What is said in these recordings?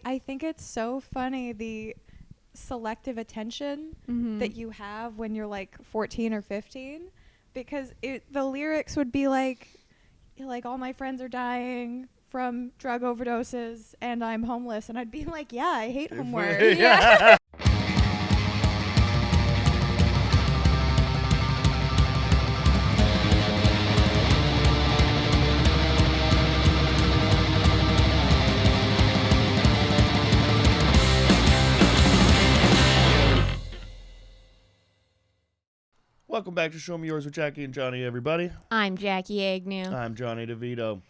I think it's so funny the selective attention that you have when you're like 14 or 15, because the lyrics would be like all my friends are dying from drug overdoses and I'm homeless, and I'd be like, yeah, I hate homework. Yeah. Welcome back to Show Me Yours with Jackie and Jonny, everybody. I'm Jackie Agnew. I'm Jonny DeVito.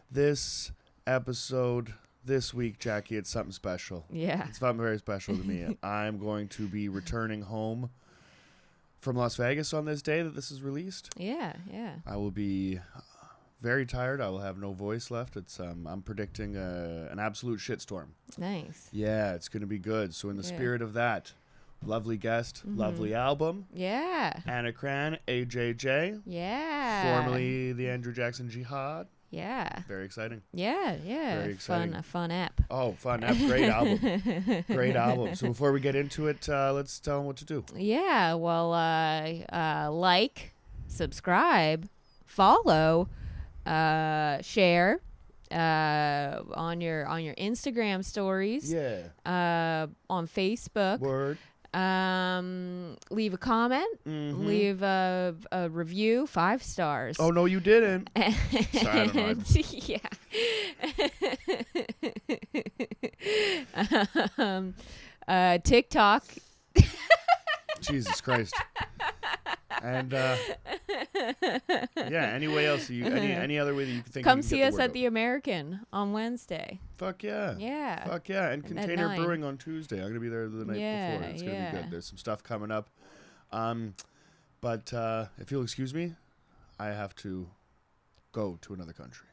This episode, this week, Jackie, it's something special. Yeah. It's something very special to me. I'm going to be returning home from Las Vegas on this day that this is released. Yeah. I will be very tired. I will have no voice left. I'm predicting an absolute shitstorm. Nice. Yeah, it's going to be good. So in the spirit of that, lovely guest, lovely album. Yeah. Cran, AJJ. Yeah. Formerly the Andrew Jackson Jihad. Yeah. Very exciting. Yeah. Very exciting. A fun app. Oh, fun app. Great album. Great album. So before we get into it, let's tell them what to do. Yeah. Well, like, subscribe, follow, share on your Instagram stories. Yeah. On Facebook. Word. Leave a comment, leave a review, 5 stars. Oh, no, you didn't. Sorry, I don't know. TikTok. Jesus Christ. And yeah, any way else any other way that you can think. Come you can see get us the word at the American on Wednesday. Fuck yeah. Yeah. Fuck yeah. And At Container 9. Brewing on Tuesday. I'm gonna be there the night before. It's gonna be good. There's some stuff coming up. But if you'll excuse me, I have to go to another country.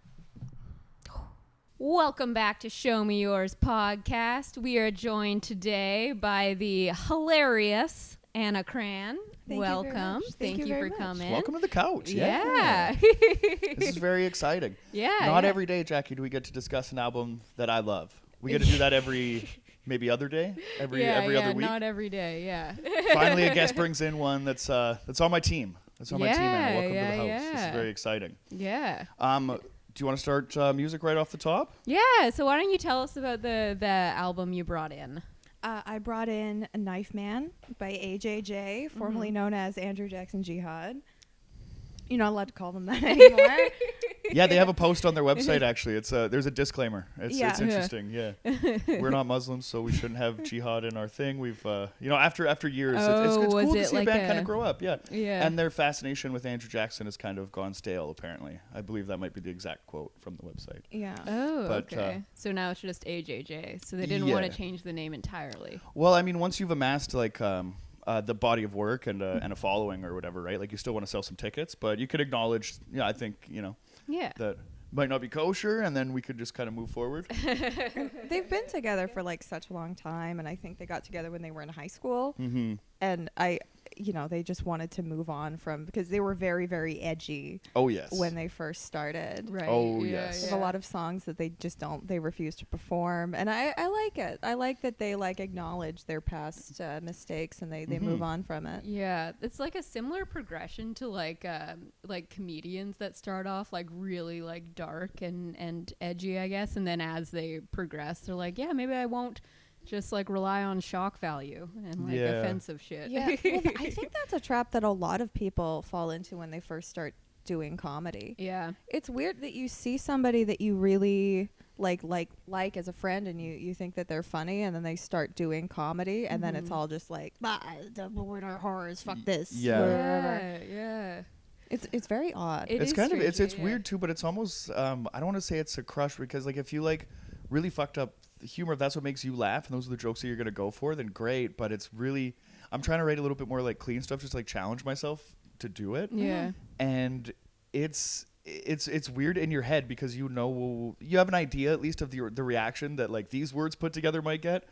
Welcome back to Show Me Yours podcast. We are joined today by the hilarious Anna Cran. Welcome. Thank you for coming. Welcome to the couch. Yeah. This is very exciting. Yeah. Not every day, Jackie, do we get to discuss an album that I love. We get to do that every maybe other day, every other week. Not every day. Yeah. Finally, a guest brings in one that's on my team. That's on my team, Anna. Welcome to the house. Yeah. This is very exciting. Yeah. Do you want to start music right off the top? Yeah. So why don't you tell us about the album you brought in? I brought in A Knife Man by AJJ, formerly known as Andrew Jackson Jihad. You're not allowed to call them that anymore. Yeah, they have a post on their website, actually. It's there's a disclaimer. It's interesting. Yeah. We're not Muslims, so we shouldn't have jihad in our thing. We've, after years, it's cool to see a band kind of grow up. Yeah. And their fascination with Andrew Jackson has kind of gone stale, apparently. I believe that might be the exact quote from the website. Yeah. Oh, okay. So now it's just AJJ. So they didn't want to change the name entirely. Well, I mean, once you've amassed, like, the body of work and a following or whatever, right? Like, you still want to sell some tickets, but you could acknowledge, I think, that might not be kosher, and then we could just kind of move forward. They've been together for like such a long time, and I think they got together when they were in high school. Mm-hmm. And they just wanted to move on because they were very, very edgy. Oh, yes. When they first started. Right. Oh, yes. There's a lot of songs that they refuse to perform. And I like it. I like that they like acknowledge their past mistakes and they move on from it. Yeah. It's like a similar progression to like comedians that start off like really like dark and edgy, I guess. And then as they progress, they're like, yeah, maybe I won't just like rely on shock value and like offensive shit. Yeah. Well, I think that's a trap that a lot of people fall into when they first start doing comedy. Yeah. It's weird that you see somebody that you really like as a friend, and you think that they're funny, and then they start doing comedy, and then it's all just like, we're not horrors, fuck this. Yeah. It's very odd. It's kind of it's weird too, but it's almost I don't want to say it's a crush, because like if you like really fucked up humor, if that's what makes you laugh and those are the jokes that you're gonna go for, then great. But it's really, I'm trying to write a little bit more like clean stuff, just like challenge myself to do it. Yeah. And it's weird in your head, because you have an idea at least of the reaction that like these words put together might get.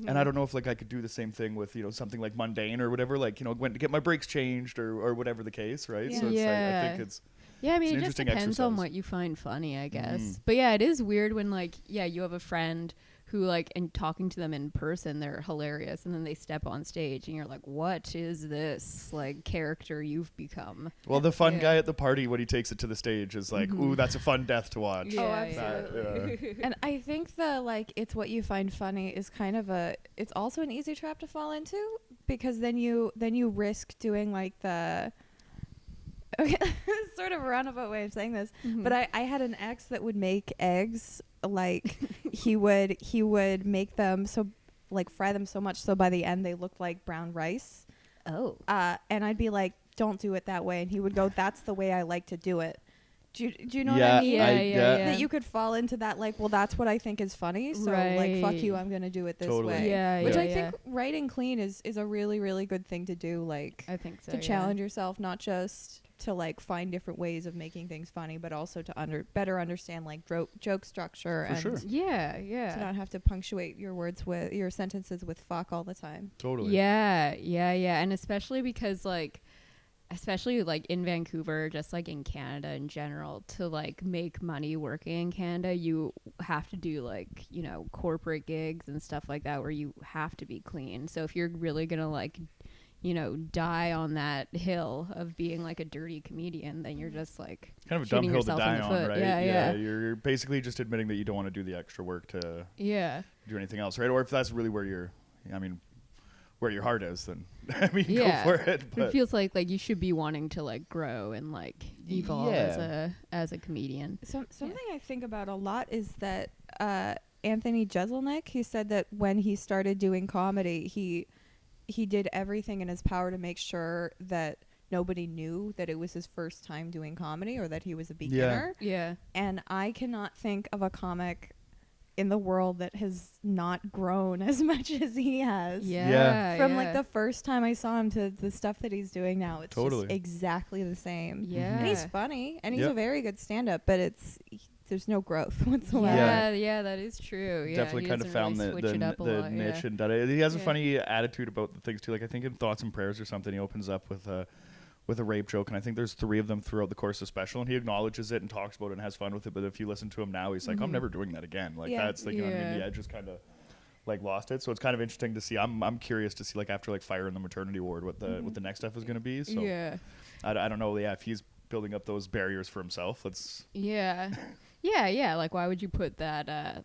And I don't know if like I could do the same thing with something like mundane or whatever, like went to get my brakes changed or whatever the case, right? Yeah. So it's I think it's Yeah, I mean, it just interesting depends on exercise. what you find funny, I guess. But yeah, it is weird when, like, yeah, you have a friend who like, and talking to them in person, they're hilarious, and then they step on stage and you're like, what is this like character you've become? Well, the fun guy at the party when he takes it to the stage is like, ooh, that's a fun death to watch. Oh, absolutely. And I think the like it's what you find funny is kind of it's also an easy trap to fall into, because then you risk doing like the sort of a roundabout way of saying this, but I had an ex that would make eggs like he would make them so like fry them so much so by the end they looked like brown rice. Oh. And I'd be like, don't do it that way, and he would go, that's the way I like to do it. Do you know what I mean? Yeah. That you could fall into that, like, well, that's what I think is funny, so like, fuck you, I'm gonna do it this way. Yeah, which I think writing clean is a really, really good thing to do. Like, I think so. To challenge yourself, not just to like find different ways of making things funny, but also to better understand like joke structure. For and sure. to not have to punctuate your sentences with fuck all the time. Totally. Yeah, and especially because like in Vancouver, just like in Canada in general, to like make money working in Canada, you have to do like, you know, corporate gigs and stuff like that where you have to be clean. So if you're really gonna like, you know, die on that hill of being like a dirty comedian, then you're just like kind of a dumb hill to die on, right? Yeah. You're basically just admitting that you don't want to do the extra work to do anything else, right? Or if that's really where your heart is, then I mean, go for it. But it feels like you should be wanting to like grow and like evolve as a comedian. Something I think about a lot is that Anthony Jeselnik, he said that when he started doing comedy, he did everything in his power to make sure that nobody knew that it was his first time doing comedy or that he was a beginner. Yeah. And I cannot think of a comic in the world that has not grown as much as he has. From like the first time I saw him to the stuff that he's doing now, it's just exactly the same. Yeah. And he's funny and he's a very good stand-up, but there's no growth whatsoever. Yeah, that is true. Yeah, definitely kind of found really the niche and done it. He has a funny attitude about the things too. Like I think in Thoughts and Prayers or something, he opens up with a rape joke, and I think there's 3 of them throughout the course of the special, and he acknowledges it and talks about it and has fun with it. But if you listen to him now, he's like, I'm never doing that again. Like that's like, you know what I mean? The edge just kind of like lost it. So it's kind of interesting to see. I'm curious to see like after like Fire in the Maternity Ward what the next stuff is going to be. So I don't know. Yeah, if he's building up those barriers for himself, let's like why would you put that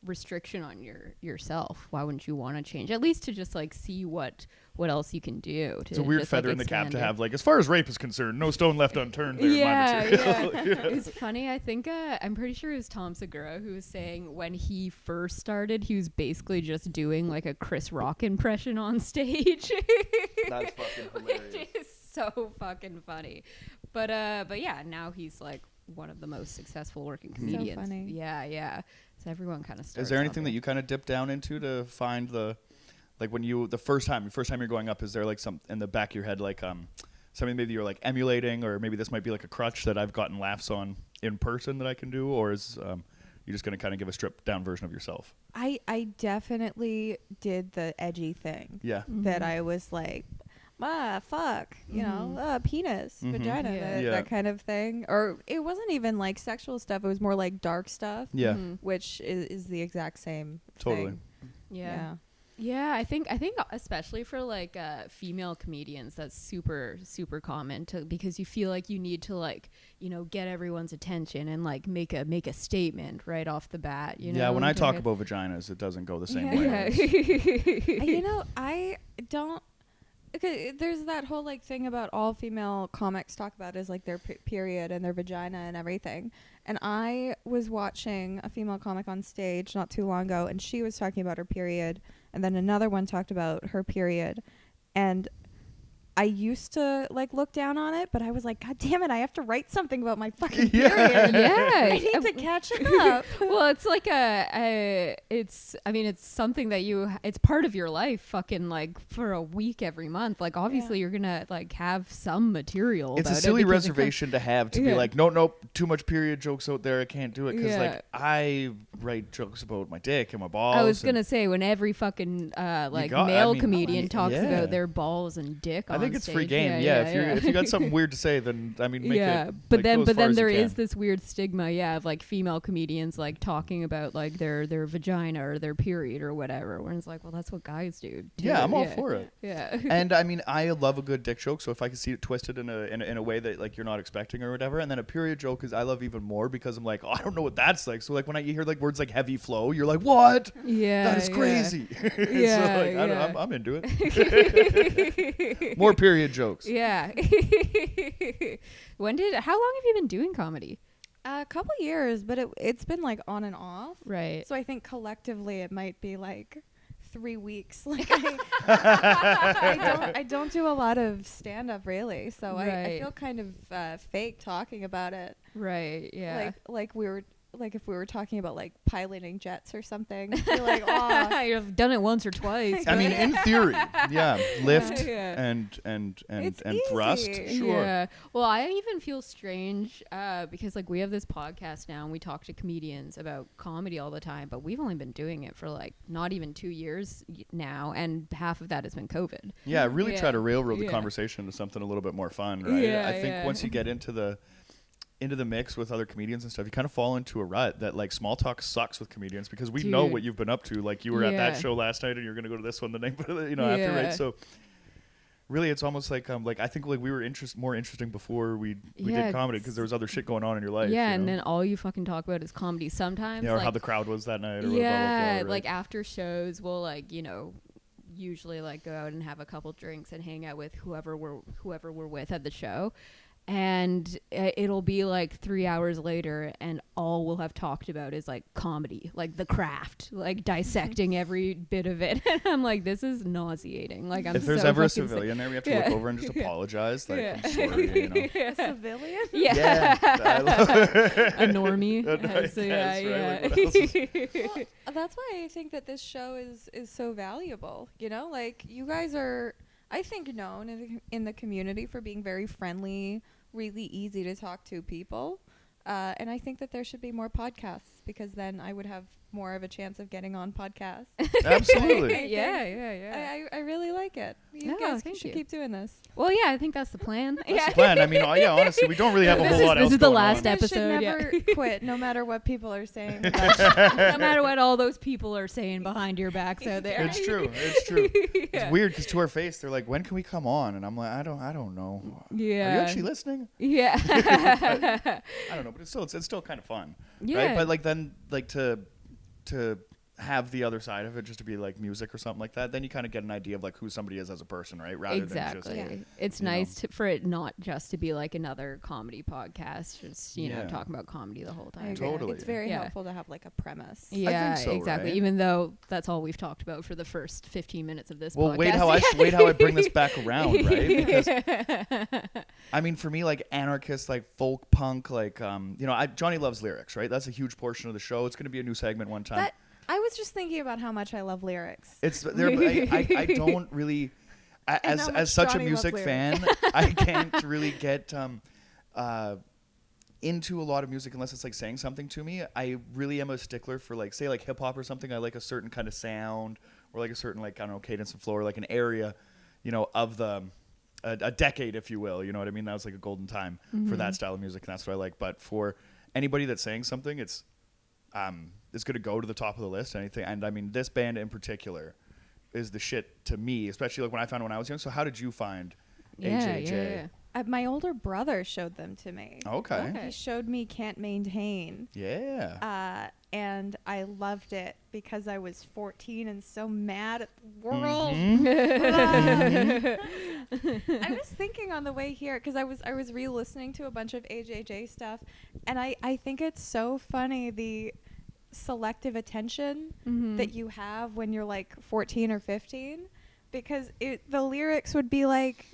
restriction on yourself? Why wouldn't you want to change, at least to just like see what else you can do? It's a weird feather in the cap to have, like, as far as rape is concerned, no stone left unturned there in my material. It's funny, I think I'm pretty sure it was Tom Segura who was saying when he first started, he was basically just doing like a Chris Rock impression on stage. That's fucking hilarious. Which is so fucking funny. But yeah, now he's like one of the most successful working comedians. So funny. Yeah. So everyone kind of starts. Is there anything that you kind of dip down into to find like when the first time you're going up, is there like some in the back of your head, like something maybe you're like emulating, or maybe this might be like a crutch that I've gotten laughs on in person that I can do, or is you just going to kind of give a stripped down version of yourself? I definitely did the edgy thing. Yeah. That I was like, fuck, you know, penis, vagina, that kind of thing. Or it wasn't even like sexual stuff. It was more like dark stuff. Yeah. Which is the exact same Totally. thing. Yeah, I think especially for like female comedians, that's super, super common because you feel like you need to like, you know, get everyone's attention and like make a statement right off the bat. You know. Yeah, when I talk about vaginas, it doesn't go the same way. You know, I don't. Okay, there's that whole like thing about all female comics talk about is like their period and their vagina and everything. And I was watching a female comic on stage not too long ago, and she was talking about her period, and then another one talked about her period, and I used to like look down on it, but I was like, God damn it, I have to write something about my fucking period. I need to catch up. Well, it's like it's something that it's part of your life fucking like for a week every month. Like obviously you're going to like have some material. It's a silly reservation to have to be like, nope, too much period jokes out there. I can't do it. Cause like I write jokes about my dick and my balls. I was going to say when every fucking male comedian talks about their balls and dick on think it's free game. If you got something weird to say, then I mean, make it. But then there is this weird stigma, of like female comedians like talking about like their vagina or their period or whatever. Where it's like, well, that's what guys do. Too. Yeah, I'm all for it. Yeah. And I mean, I love a good dick joke. So if I can see it twisted in a way that like you're not expecting or whatever, and then a period joke is I love even more because I'm like, oh, I don't know what that's like. So like when you hear like words like heavy flow, you're like, what? Yeah, that is crazy. Yeah, so like, I'm into it. More period jokes. Yeah. How long have you been doing comedy? A couple years, but it's been like on and off. Right. So I think collectively it might be like 3 weeks. Like I don't do a lot of stand up really, so I feel kind of fake talking about it. Right. Yeah. Like if we were talking about like piloting jets or something, you're like, oh, you've done it once or twice. I mean, in theory, lift and thrust, sure. Yeah. Well, I even feel strange because like we have this podcast now and we talk to comedians about comedy all the time, but we've only been doing it for like not even 2 years now, and half of that has been COVID. Yeah, really try to railroad the conversation into something a little bit more fun, right? Yeah, I think once you get into the mix with other comedians and stuff, you kind of fall into a rut that like small talk sucks with comedians because we know what you've been up to. Like you were at that show last night and you're going to go to this one the night, after, right? So really it's almost like I think like we were more interesting before we did comedy because there was other shit going on in your life. Yeah, and then all you fucking talk about is comedy sometimes. Yeah, or like, how the crowd was that night. Or yeah, blah, blah, blah, right? Like after shows we'll like, usually like go out and have a couple drinks and hang out with whoever we're with at the show. And it'll be like 3 hours later and all we'll have talked about is like comedy, like the craft, like dissecting every bit of it. And I'm like, this is nauseating. Like, if there's ever a civilian there, we have to look over and just apologize. Like, I'm sorry, A civilian? Yeah. A normie. Well, that's why I think that this show is so valuable. Like you guys are, I think, known in the community for being very friendly, really easy to talk to people. And I think that there should be more podcasts because then I would have more of a chance of getting on podcasts. Absolutely. Yeah. I really like it. You guys should keep doing this. Well, yeah, I think that's the plan. That's the plan. I mean, honestly, we don't really have a whole lot else. This is the last episode. Should never quit, no matter what people are saying. No matter what all those people are saying behind your backs out there. It's true. It's weird because to our face, they're like, "When can we come on?" And I'm like, "I don't know." Yeah. Are you actually listening? Yeah. I don't know, but it's still kind of fun. Yeah. Right? But like then like to have the other side of it just to be like music or something like that, then you kind of get an idea of like who somebody is as a person, right? Rather than just it's nice for it not just to be like another comedy podcast, just talking about comedy the whole time. Totally. It's very helpful to have like a premise. Yeah, I think so, exactly. Right? Even though that's all we've talked about for the first 15 minutes of this podcast. Well, wait how I bring this back around, right? Because I mean, for me, like anarchist, like folk punk, like Jonny loves lyrics, right? That's a huge portion of the show. It's going to be a new segment one time. I was just thinking about how much I love lyrics. I don't really, as such a music fan, I can't really get into a lot of music unless it's like saying something to me. I really am a stickler for like, say like hip hop or something. I like a certain kind of sound or like a certain like, I don't know, cadence and flow or like an area, of a decade, if you will. You know what I mean? That was like a golden time for that style of music, and that's what I like. But for anybody that's saying something, it's going to go to the top of the list. Anything, and I mean, this band in particular is the shit to me, especially like when I found it when I was young. So how did you find AJJ? Yeah. My older brother showed them to me. Okay. He showed me Can't Maintain. Yeah. And I loved it because I was 14 and so mad at the world. I was thinking on the way here because I was re-listening to a bunch of AJJ stuff, and I think it's so funny the selective attention that you have when you're like 14 or 15, because the lyrics would be like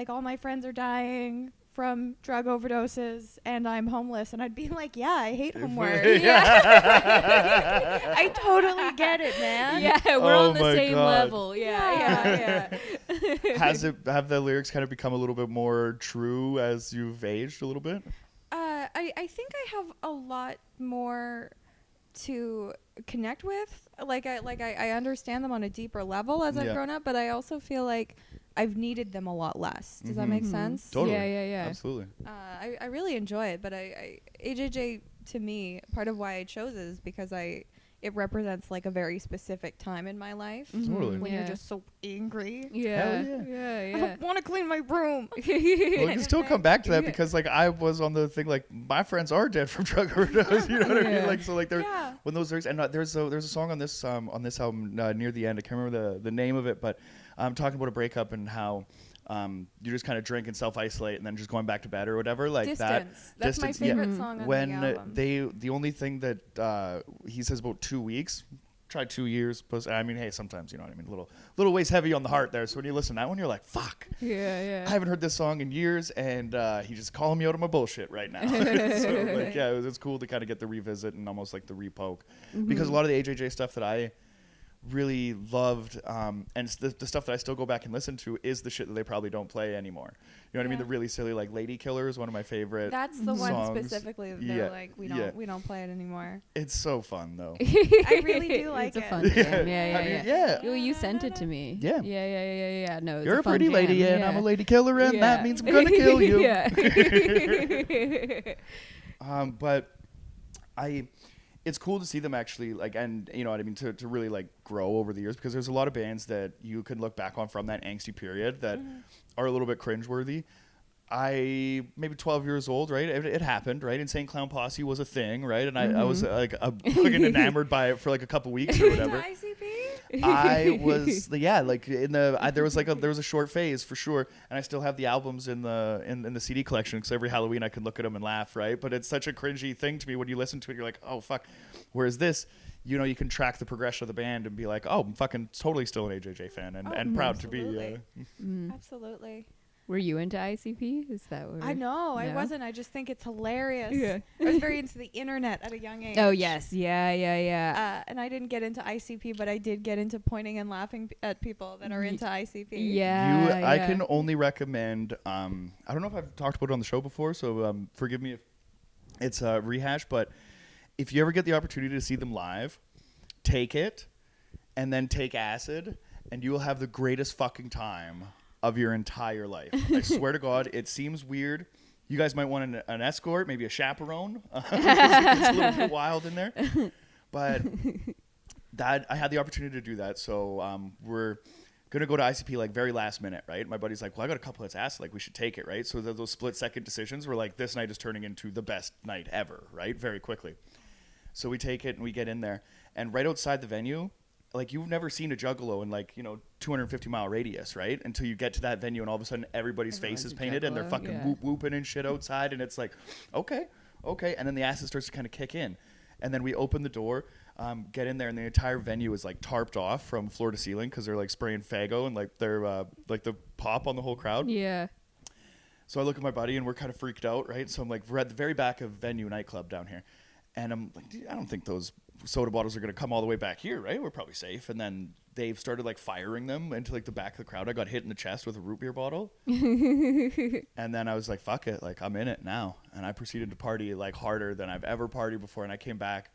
all my friends are dying from drug overdoses and I'm homeless, and I'd be like, yeah, I hate homework. I totally get it, man. Yeah, we're on the same level. Yeah. Have the lyrics kind of become a little bit more true as you've aged a little bit? I think I have a lot more to connect with. I understand them on a deeper level as I've grown up, but I also feel like I've needed them a lot less. Does that make sense? Totally. Yeah. Absolutely. I really enjoy it, but AJJ to me, part of why I chose it is because it represents like a very specific time in my life. Totally. When you're just so angry. Yeah. I don't want to clean my room. Well, you can still come back to that because like I was on the thing like my friends are dead from drug overdose. You know what I mean? Like so like there when those lyrics and there's a song on this album near the end. I can't remember the name of it, but I'm talking about a breakup and how you just kind of drink and self-isolate and then just going back to bed or whatever like Distance. That's my favorite song on when the album. the only thing that he says about 2 weeks, try 2 years. I mean, hey, sometimes you know what I mean. Little weighs heavy on the heart there. So when you listen to that one, you're like, fuck. Yeah. I haven't heard this song in years, and he's just calling me out of my bullshit right now. So like, yeah, it's cool to kind of get the revisit and almost like the repoke because a lot of the AJJ stuff that I really loved and the stuff that I still go back and listen to is the shit that they probably don't play anymore. You know what I mean? The really silly like Lady Killer is one of my favorite. That's the songs. one specifically that they're like we don't play it anymore. It's so fun though. I really do like it's it. a fun jam. Yeah. Well, you sent it to me. Yeah. Yeah. No, it's You're a fun pretty jam. lady and I'm a lady killer and that means I'm gonna kill you. But it's cool to see them actually like, and you know what I mean, to really like grow over the years because there's a lot of bands that you can look back on from that angsty period that are a little bit cringeworthy. Maybe 12 years old, right? It happened, right? Insane Clown Posse was a thing, right? And I was like fucking enamored by it for like a couple weeks or whatever. I was like there was a short phase for sure, and I still have the albums in the CD collection because every Halloween I can look at them and laugh, right? But it's such a cringy thing to me when you listen to it. You're like, oh fuck. Whereas this, you know, you can track the progression of the band and be like, oh, I'm fucking totally still an AJJ fan and proud to be. Absolutely. Were you into ICP? Is that what? I know. I wasn't. I just think it's hilarious. Yeah. I was very into the internet at a young age. Oh, yes. Yeah. And I didn't get into ICP, but I did get into pointing and laughing at people that are into ICP. Yeah. I can only recommend, I don't know if I've talked about it on the show before, so forgive me if it's a rehash, but if you ever get the opportunity to see them live, take it and then take acid, and you will have the greatest fucking time of your entire life. I swear to God, it seems weird. You guys might want an escort, maybe a chaperone. It's a little bit wild in there. But that I had the opportunity to do that. So we're going to go to ICP like very last minute, right? My buddy's like, well, I got a couple of asked, like we should take it, right? So those split second decisions were like, this night is turning into the best night ever, right? Very quickly. So we take it and we get in there. And right outside the venue, like you've never seen a juggalo in like, 250-mile radius, right? Until you get to that venue and all of a sudden everybody's face is painted and they're fucking whooping and shit outside. And it's like, okay. And then the acid starts to kind of kick in. And then we open the door, get in there, and the entire venue is like tarped off from floor to ceiling because they're like spraying Faygo and like they're like the pop on the whole crowd. Yeah. So I look at my buddy and we're kind of freaked out, right? So I'm like, we're at the very back of Venue nightclub down here. And I'm like, I don't think those soda bottles are going to come all the way back here, right? We're probably safe. And then they've started like firing them into like the back of the crowd. I got hit in the chest with a root beer bottle. And then I was like, fuck it. Like I'm in it now. And I proceeded to party like harder than I've ever partied before. And I came back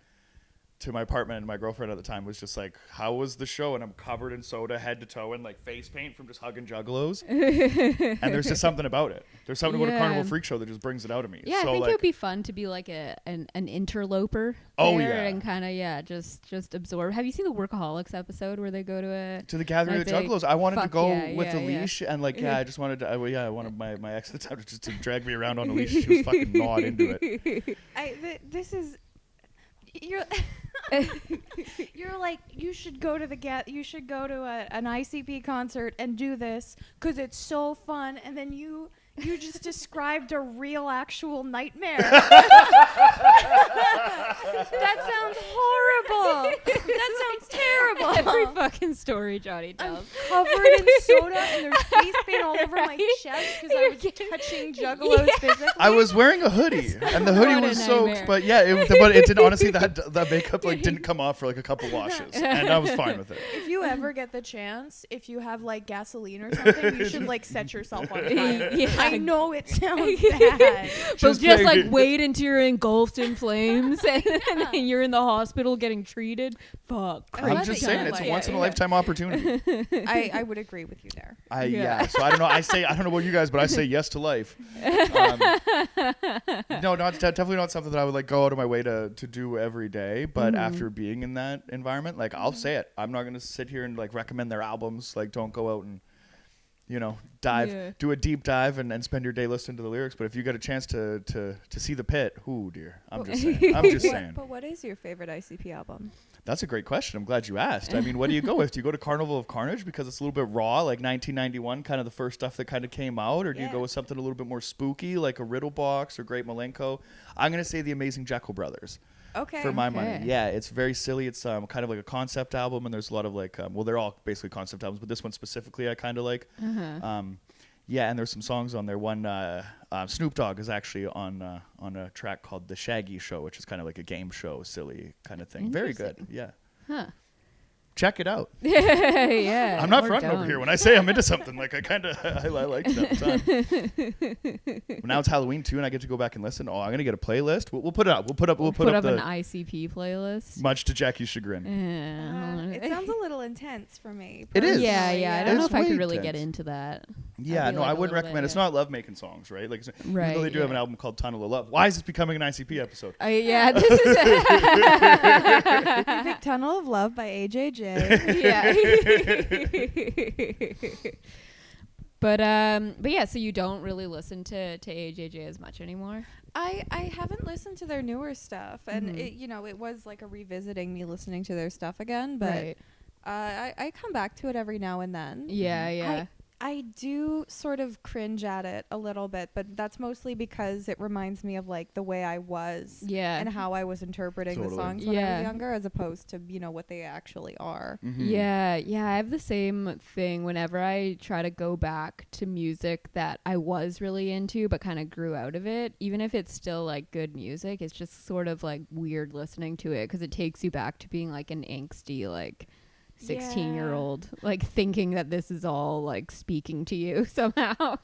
to my apartment and my girlfriend at the time was just like, how was the show? And I'm covered in soda head to toe and like face paint from just hugging juggalos. And there's just something about it. There's something about a Carnival Freak Show that just brings it out of me. Yeah, so I think like, it would be fun to be like an interloper. Oh, there yeah. And kind of, just absorb. Have you seen the Workaholics episode where they go to the gathering of the juggalos? I wanted to go with a leash and like, I just wanted to, I wanted my ex at the time just to drag me around on a leash. She was fucking gnawed into it. This is... You're you're like, you should go to an ICP concert and do this because it's so fun, and then you just described a real actual nightmare. That sounds horrible. That sounds terrible. Every fucking story Jonny tells. I'm covered in soda and there's face paint all over my chest because I was touching juggalos physically. I was wearing a hoodie and the hoodie was soaked, but but it did honestly that makeup like didn't come off for like a couple washes, and I was fine with it. If you ever get the chance, if you have like gasoline or something, you should like set yourself on fire. I know it sounds bad. But just like wait until you're engulfed in flames and then you're in the hospital getting treated. Fuck. I'm just saying, it's once in a lifetime opportunity. I would agree with you there. So I don't know. I don't know about you guys, but I say yes to life. No, definitely not something that I would like go out of my way to do every day. But after being in that environment, like I'll say it. I'm not going to sit here and like recommend their albums. Like don't go out and, you know, do a deep dive and spend your day listening to the lyrics. But if you get a chance to see the pit, ooh dear, I'm just saying. But what is your favorite ICP album? That's a great question. I'm glad you asked. I mean, what do you go with? Do you go to Carnival of Carnage because it's a little bit raw, like 1991, kind of the first stuff that kind of came out? Or do you go with something a little bit more spooky, like a Riddle Box or Great Milenko? I'm going to say the Amazing Jekyll Brothers. Okay. For my money. Yeah, it's very silly. It's kind of like a concept album, and there's a lot of like, well, they're all basically concept albums, but this one specifically I kind of like. Yeah, and there's some songs on there. One, Snoop Dogg is actually on a track called The Shaggy Show, which is kind of like a game show, silly kind of thing. Very good. Yeah. Huh. Check it out. Yeah. I'm not fronting over here. When I say I'm into something, like I like it at the time. But now it's Halloween too, and I get to go back and listen. Oh, I'm gonna get a playlist. We'll put it up. We'll put up an ICP playlist. Much to Jackie's chagrin. It sounds a little intense for me. It is. Yeah. I don't know if I could really get into that. Yeah, no, I wouldn't recommend. It's not love making songs, right? Like, even though they do have an album called Tunnel of Love. Why is this becoming an ICP episode? Yeah, this is. You picked Tunnel of Love by AJJ. Yeah. But yeah, so you don't really listen to AJJ as much anymore? I haven't listened to their newer stuff, and it was like a revisiting me listening to their stuff again, but I come back to it every now and then. Yeah. I do sort of cringe at it a little bit, but that's mostly because it reminds me of like the way I was and how I was interpreting the songs when I was younger, as opposed to, what they actually are. Yeah, I have the same thing whenever I try to go back to music that I was really into but kind of grew out of it. Even if it's still like good music, it's just sort of like weird listening to it because it takes you back to being like an angsty, like 16-year-old, like thinking that this is all like speaking to you somehow.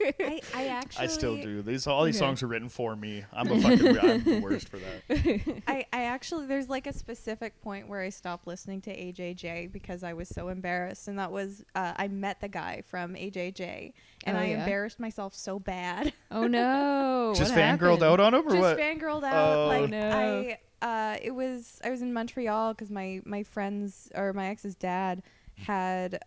I still do. All these songs are written for me. I'm the worst for that. I actually, there's like a specific point where I stopped listening to AJJ because I was so embarrassed, and that was I met the guy from AJJ, and I embarrassed myself so bad. Oh no! Just fangirled out on him, or what? Just fangirled out. Oh like no! I was in Montreal because my friends, or my ex's dad had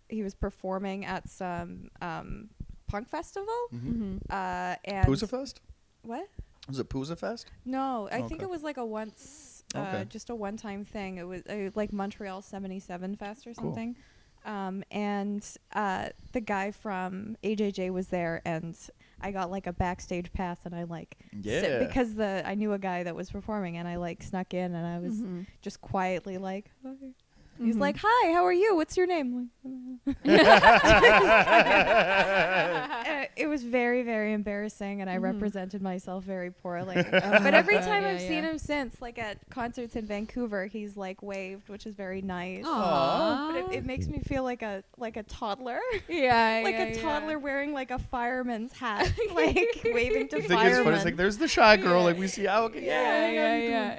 he was performing at some punk festival. And Pooza Fest? What? Was it Pooza Fest? No, I think it was like a just a one-time thing. It was like Montreal 77 Fest or something. And the guy from AJJ was there, and I got like a backstage pass, and I like because I knew a guy that was performing, and I like snuck in, and I was just quietly like, okay. He's like, "Hi, how are you? What's your name?" It was very, very embarrassing, and I represented myself very poorly. But every time I've seen him since, like at concerts in Vancouver, he's like waved, which is very nice. Aww. But it makes me feel like a toddler. Like a toddler wearing like a fireman's hat, like waving to I think firemen. it's funny. It's like there's the shy girl, like we see. Yeah.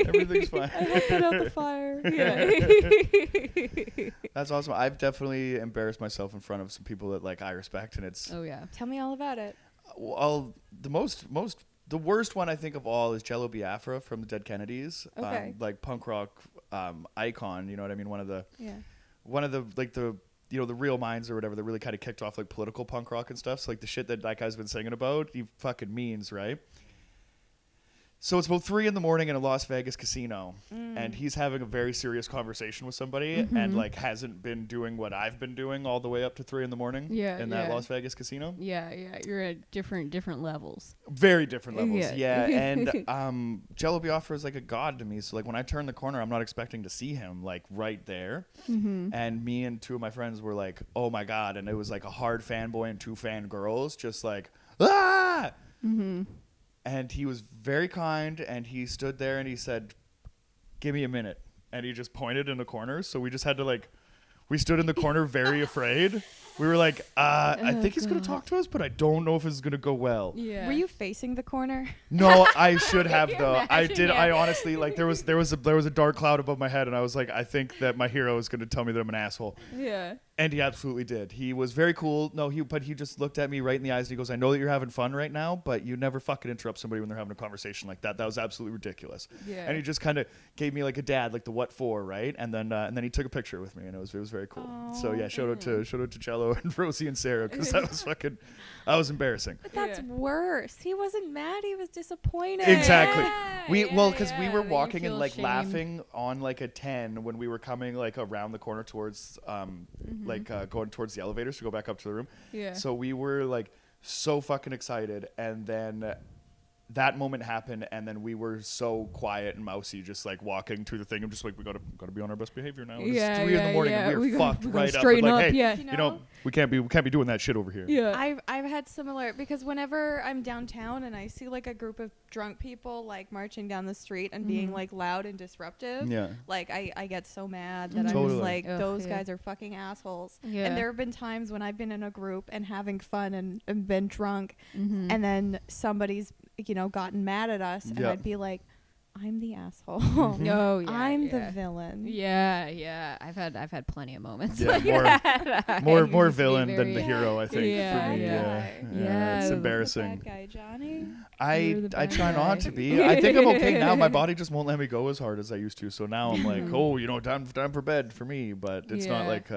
Everything's fine. I put out the fire. That's awesome. I've definitely embarrassed myself in front of some people that like I respect, and it's. Oh yeah. Tell me all about it. Well, the worst one I think of all is Jello Biafra from the Dead Kennedys. Okay. Like punk rock icon. You know what I mean? One of the like the the real minds or whatever that really kind of kicked off like political punk rock and stuff. So like the shit that guy's been singing about, he fucking means, right? So it's about 3 a.m. in a Las Vegas casino, and he's having a very serious conversation with somebody, and like hasn't been doing what I've been doing all the way up to 3 a.m. in that Las Vegas casino. Yeah. You're at different levels. Very different levels. Yeah. And Jello Biafra is like a god to me. So like when I turn the corner, I'm not expecting to see him like right there. And me and 2 of my friends were like, "Oh my god!" And it was like a hard fanboy and 2 fangirls, just like ah. And he was very kind, and he stood there and he said, "Give me a minute." And he just pointed in the corner. So we just had to like We stood in the corner very afraid. We were like, I think he's going to talk to us, but I don't know if this is going to go well. Yeah. Were you facing the corner? No, I should have though. I did. Yeah. I honestly, like, there was a dark cloud above my head, and I was like, I think that my hero is going to tell me that I'm an asshole. Yeah. And he absolutely did. He was very cool. But he just looked at me right in the eyes and he goes, I know that you're having fun right now, but you never fucking interrupt somebody when they're having a conversation like that. That was absolutely ridiculous. Yeah. And he just kind of gave me like a dad, like the what for, right? And then he took a picture with me, and it was very cool. Aww. So yeah, shout out to Cello and Rosie and Sarah, because that was embarrassing. But that's worse. He wasn't mad. He was disappointed. Exactly. Because we were walking and like laughing on like a 10 when we were coming like around the corner towards going towards the elevators to go back up to the room. Yeah. So we were like so fucking excited, and then that moment happened, and then we were so quiet and mousy, just like walking through the thing. I'm just like, we gotta be on our best behavior now. It's 3 in the morning, and we were fucked right up. Like, hey, you know, we can't be doing that shit over here. Yeah. I've had similar, because whenever I'm downtown and I see like a group of drunk people like marching down the street and being like loud and disruptive, like I get so mad that I'm just like, those guys are fucking assholes. Yeah. And there have been times when I've been in a group and having fun and been drunk, and then somebody's gotten mad at us, and I'd be like, I'm the asshole. I'm the villain. Yeah. I've had plenty of moments. Yeah, more villain than the hero, I think. Yeah. It's embarrassing. Bad guy, Johnny. I try not to be. I think I'm okay now. My body just won't let me go as hard as I used to. So now I'm like, time for bed for me. But it's not like.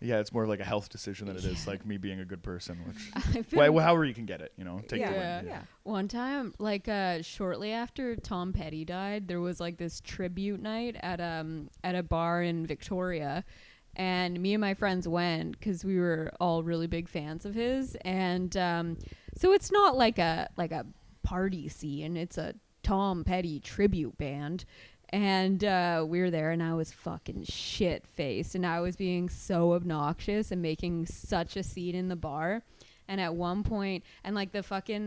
It's more like a health decision than it is like me being a good person, which however you can get it, take the win. Yeah. One time, like shortly after Tom Petty died, there was like this tribute night at a bar in Victoria, and me and my friends went because we were all really big fans of his, and so it's not like a party scene, it's a Tom Petty tribute band. And we were there, and I was fucking shit-faced, and I was being so obnoxious and making such a scene in the bar. And at one point, and like the fucking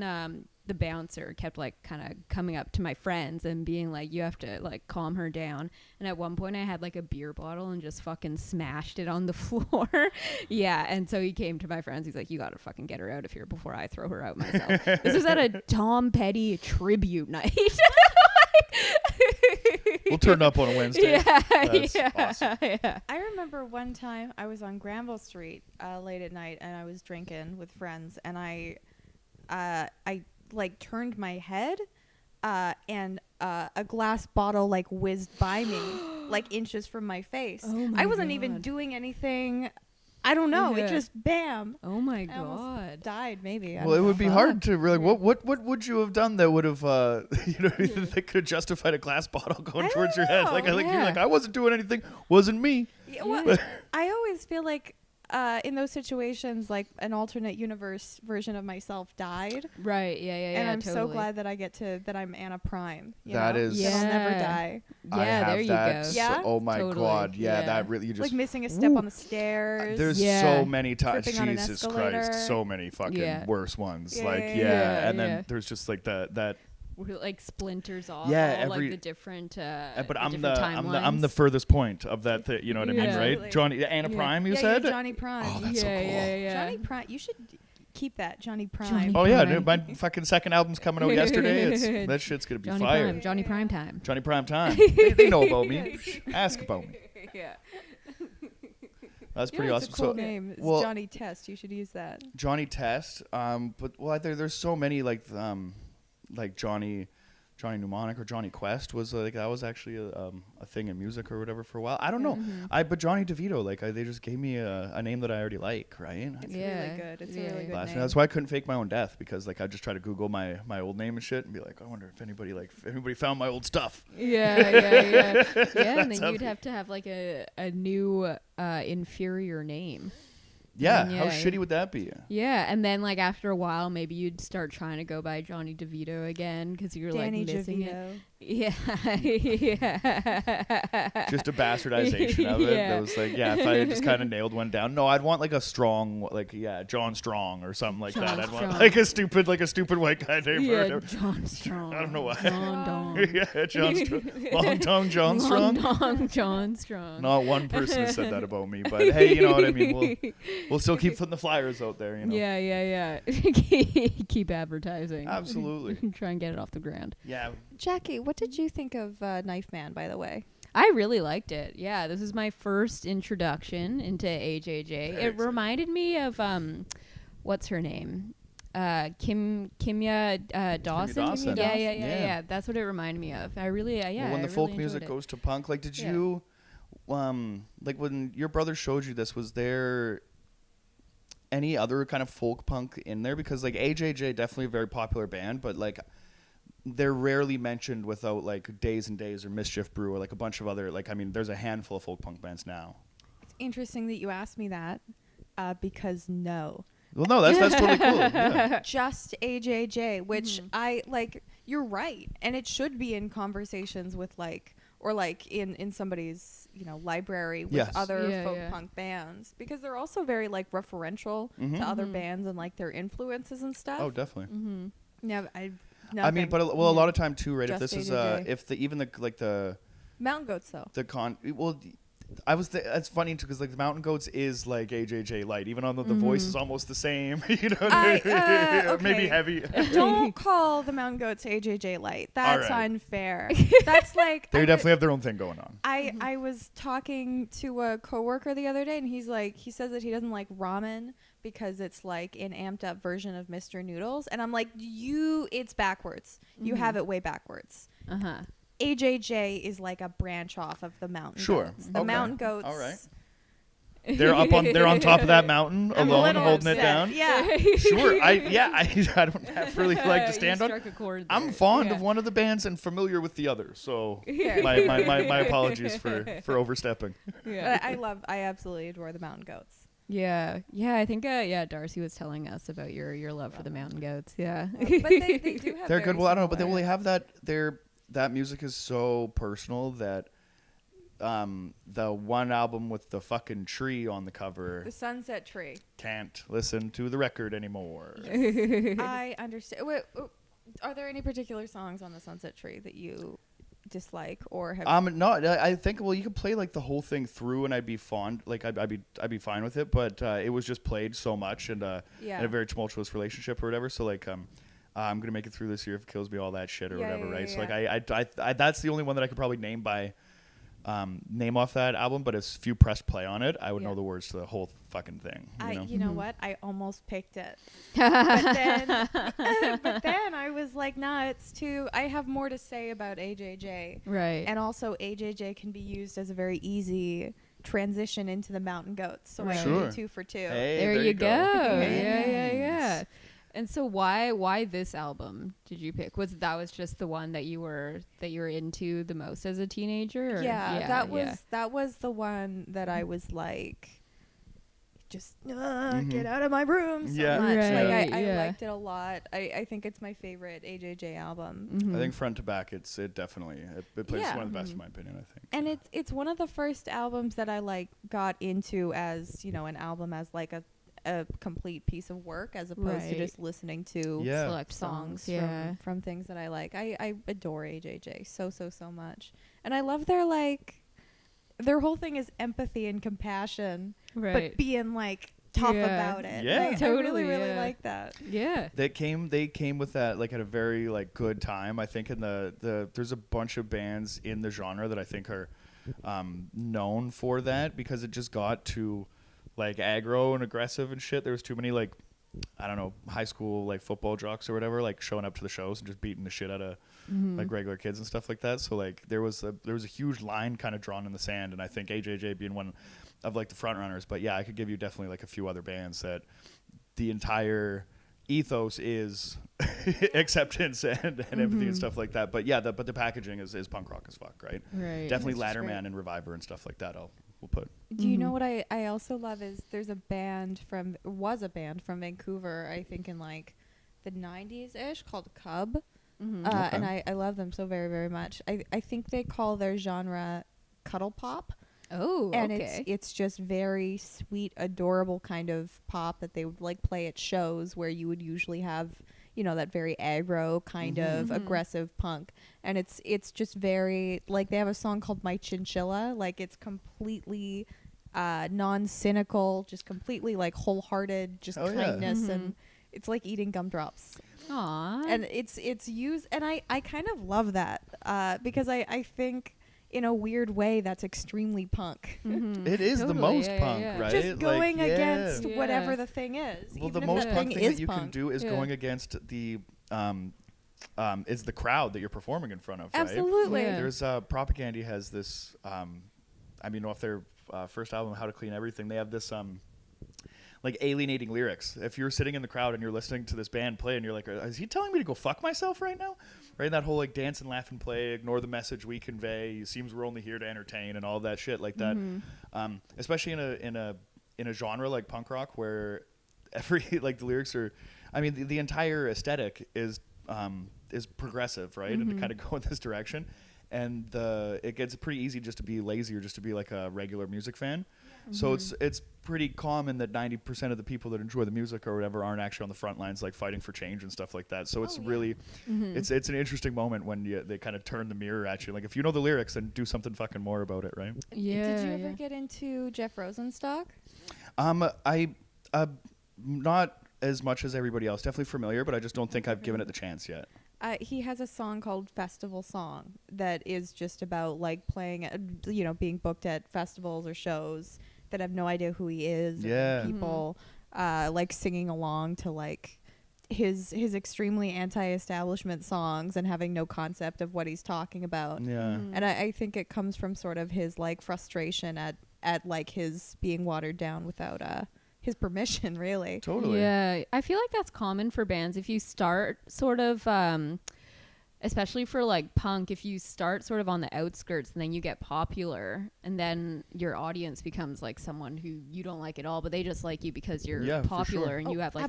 the bouncer kept like kind of coming up to my friends and being like, you have to like calm her down. And at one point, I had like a beer bottle and just fucking smashed it on the floor. Yeah, and so he came to my friends. He's like, you gotta fucking get her out of here before I throw her out myself. This was at a Tom Petty tribute night. We'll turn up on a Wednesday. That's awesome. Yeah. I remember one time I was on Granville Street late at night, and I was drinking with friends, and I like turned my head, and a glass bottle like whizzed by me, like inches from my face. I wasn't even doing anything. I don't know. It just bam. Oh my God. Died maybe. Well, it would be hard to really. What would you have done that would have that could have justified a glass bottle going towards your head? Like you're like, I wasn't doing anything. Wasn't me. Yeah, well, I always feel like in those situations, like an alternate universe version of myself died. Right. Yeah. And I'm so glad that that I'm Anna Prime. That is. I'll never die. Yeah, there you go. Yeah. Oh my God. Yeah, that really, you just like missing a step on the stairs. There's so many times. Jesus Christ, so many fucking worse ones. And then there's just like that. Like splinters off all like the different but I'm the furthest point of that you know what I mean, right? Johnny Anna Prime, you said? Johnny Prime. Oh, that's so cool. Yeah. Johnny Prime. You should keep that, Johnny Prime. Dude, my fucking second album's coming out yesterday. That shit's gonna be fire. Johnny Prime time. Johnny Prime time. They know about me. Ask about me. Yeah. That's pretty awesome. It's a cool name. It's Johnny Test. You should use that. Johnny Test. But there's so many like Johnny Mnemonic or Johnny Quest was like that was actually a thing in music or whatever for a while. I don't know. But Johnny DeVito, like they just gave me a name that I already like, right? It's really good. It's a really good name. That's why I couldn't fake my own death, because like I just try to Google my old name and shit and be like, I wonder if anybody found my old stuff. Yeah. And then you'd have to have like a new inferior name. Yeah, how shitty would that be? Yeah, and then like after a while, maybe you'd start trying to go by Johnny DeVito again because you're Danny like missing DeVito. Yeah. Yeah. Just a bastardization of it. That was like, yeah, if I just kind of nailed one down. No, I'd want like a strong, like, yeah, John Strong or something like that. I'd want like a stupid white guy name. Yeah, John Strong. I don't know why. John Dong. Yeah, John Strong. Long tongue John Strong. Long tongue John Strong. Not one person has said that about me, but hey, you know what I mean. We'll still keep putting the flyers out there, you know. Yeah. Keep advertising. Absolutely. Try and get it off the ground. Yeah. Jackie, what did you think of Knife Man, by the way? I really liked it. Yeah, this is my first introduction into AJJ. It reminded me of what's her name? Kimya Dawson. Yeah. That's what it reminded me of. I really Well, when the folk music goes to punk, like, did you like when your brother showed you this, was there any other kind of folk punk in there? Because like AJJ, definitely a very popular band, but like they're rarely mentioned without like Days and Days or Mischief Brew or like a bunch of other, like, I mean, there's a handful of folk punk bands now. It's interesting that you asked me that because no. Well, no, that's totally cool. Yeah. Just AJJ, which I like. You're right, and it should be in conversations with like, or like in somebody's library with other folk punk bands, because they're also very like referential to other bands and like their influences and stuff. Oh, definitely. Yeah, I mean, but a lot of time too, right? If this is if the Mountain Goats though. That's funny too, because like the Mountain Goats is like AJJ light, even though the voice is almost the same. Okay. Maybe heavy. Don't call the Mountain Goats AJJ light. That's unfair. That's like they definitely have their own thing going on. I was talking to a coworker the other day, and he says that he doesn't like ramen because it's like an amped up version of Mr. Noodles, and I'm like, it's backwards. You have it way backwards. AJJ is like a branch off of the Mountain Goats. The Mountain Goats. All right. They're on top of that mountain alone, holding it down. Yeah. Sure. I don't have really like to stand on. I'm fond of one of the bands and familiar with the other, so my apologies for overstepping. Yeah. I absolutely adore the Mountain Goats. Yeah. I think Darcy was telling us about your love for the Mountain Goats. Yeah. But they do have. They're good. Well, I don't know, but they have that. That music is so personal that the one album with the fucking tree on the cover, the Sunset Tree, can't listen to the record anymore. I understand. Wait, are there any particular songs on the Sunset Tree that you dislike or have? No, I think you could play like the whole thing through, and I'd be fond. Like I'd be fine with it, but it was just played so much and in a very tumultuous relationship or whatever. So like I'm gonna make it through this year if it kills me, all that shit or whatever, right? So like I that's the only one that I could probably name off that album. But if you press play on it, I would know the words to the whole fucking thing. You know what? I almost picked it, but then I was like, nah, it's too. I have more to say about AJJ, right? And also AJJ can be used as a very easy transition into the Mountain Goats. So I sure. did 2 for 2. Hey, there you go. Nice. Yeah. And so why this album did you pick? Was just the one that you were into the most as a teenager? Or? That was the one that I was like, just get out of my room so much. Right. I liked it a lot. I think it's my favorite AJJ album. I think front to back, it definitely plays one of the best in my opinion. I think, and it's one of the first albums that I like got into as an album as like a complete piece of work, as opposed to just listening to select songs from things that I like. I adore AJJ so much, and I love their whole thing is empathy and compassion, but being like tough about it. Yeah, totally. I really like that. Yeah, they came with that like at a very like good time. I think in there's a bunch of bands in the genre that I think are known for that, because it just got to like aggro and aggressive and shit. There was too many like, I don't know, high school like football jocks or whatever, like showing up to the shows and just beating the shit out of like regular kids and stuff like that. So like there was a huge line kind of drawn in the sand, and I think AJJ being one of like the front runners. But yeah, I could give you definitely like a few other bands that the entire ethos is acceptance and empathy and stuff like that. But yeah, but the packaging is punk rock as fuck, right? Right. Definitely Ladderman and Reviver and stuff like that. We'll put. Do you know what I also love is there's a band from Vancouver, I think in like the 90s ish, called Cub. And I love them so very, very much. I think they call their genre cuddle pop. Oh, and okay. it's just very sweet, adorable kind of pop that they would like play at shows where you would usually have, you know, that very aggro kind of aggressive punk. And it's just very, like, they have a song called My Chinchilla. Like, it's completely non-cynical, just completely like wholehearted, just kindness, and it's like eating gumdrops. Aww. And it's used, and I kind of love that because I think in a weird way that's extremely punk. It is the most punk, right? Just going against whatever the thing is. Well, the most punk thing that you can do is going against the is the crowd that you're performing in front of, right? Absolutely. There's Propaganda has this I mean, off their first album, How to Clean Everything, they have this like alienating lyrics. If you're sitting in the crowd and you're listening to this band play and you're like, is he telling me to go fuck myself right now? Right? That whole like dance and laugh and play, ignore the message we convey. It seems we're only here to entertain and all that shit like that. Especially in a genre like punk rock where every like the lyrics are, I mean the entire aesthetic is progressive, right? And to kind of go in this direction. And it gets pretty easy just to be lazy or just to be like a regular music fan. So it's pretty common that 90% of the people that enjoy the music or whatever aren't actually on the front lines like fighting for change and stuff like that. So it's really it's an interesting moment when they kind of turn the mirror at you. Like, if you know the lyrics, then do something fucking more about it, right? Yeah. Did you ever get into Jeff Rosenstock? I not as much as everybody else. Definitely familiar, but I just don't think I've given it the chance yet. He has a song called Festival Song that is just about like playing, you know, being booked at festivals or shows that have no idea who he is. Yeah. And people like singing along to like his extremely anti-establishment songs and having no concept of what he's talking about. Yeah. And I think it comes from sort of his like frustration at like his being watered down without his permission, really. Totally. Yeah, I feel like that's common for bands. If you start sort of, especially for like punk, if you start sort of on the outskirts and then you get popular and then your audience becomes like someone who you don't like at all, but they just like you because you're popular and you have like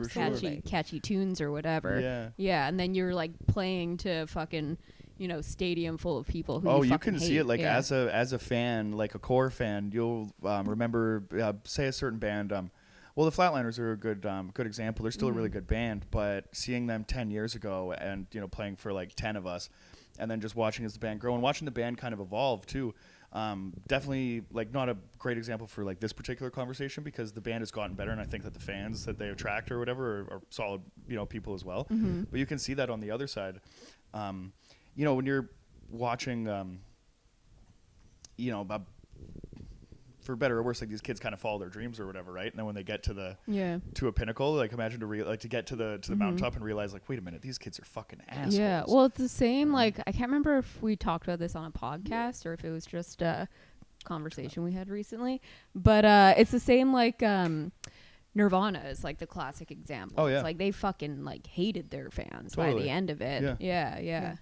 catchy tunes or whatever. Yeah. Yeah, and then you're like playing to fucking, you know, stadium full of people who you can see it like as a fan, like a core fan, you'll remember say a certain band. Well, the Flatliners are a good example. They're still a really good band, but seeing them 10 years ago and, you know, playing for like 10 of us and then just watching as the band grow and watching the band kind of evolve too. Definitely like not a great example for like this particular conversation because the band has gotten better and I think that the fans that they attract or whatever are solid, you know, people as well. But you can see that on the other side. You know, when you're watching, you know, for better or worse, like these kids kind of follow their dreams or whatever, right? And then when they get to to a pinnacle, like imagine to get to the mountaintop and realize like, wait a minute, these kids are fucking assholes. Yeah, well, it's the same. Like, I can't remember if we talked about this on a podcast or if it was just a conversation we had recently, but it's the same. Like, Nirvana is like the classic example. Oh yeah, it's like they fucking like hated their fans totally. by the end of it. Yeah.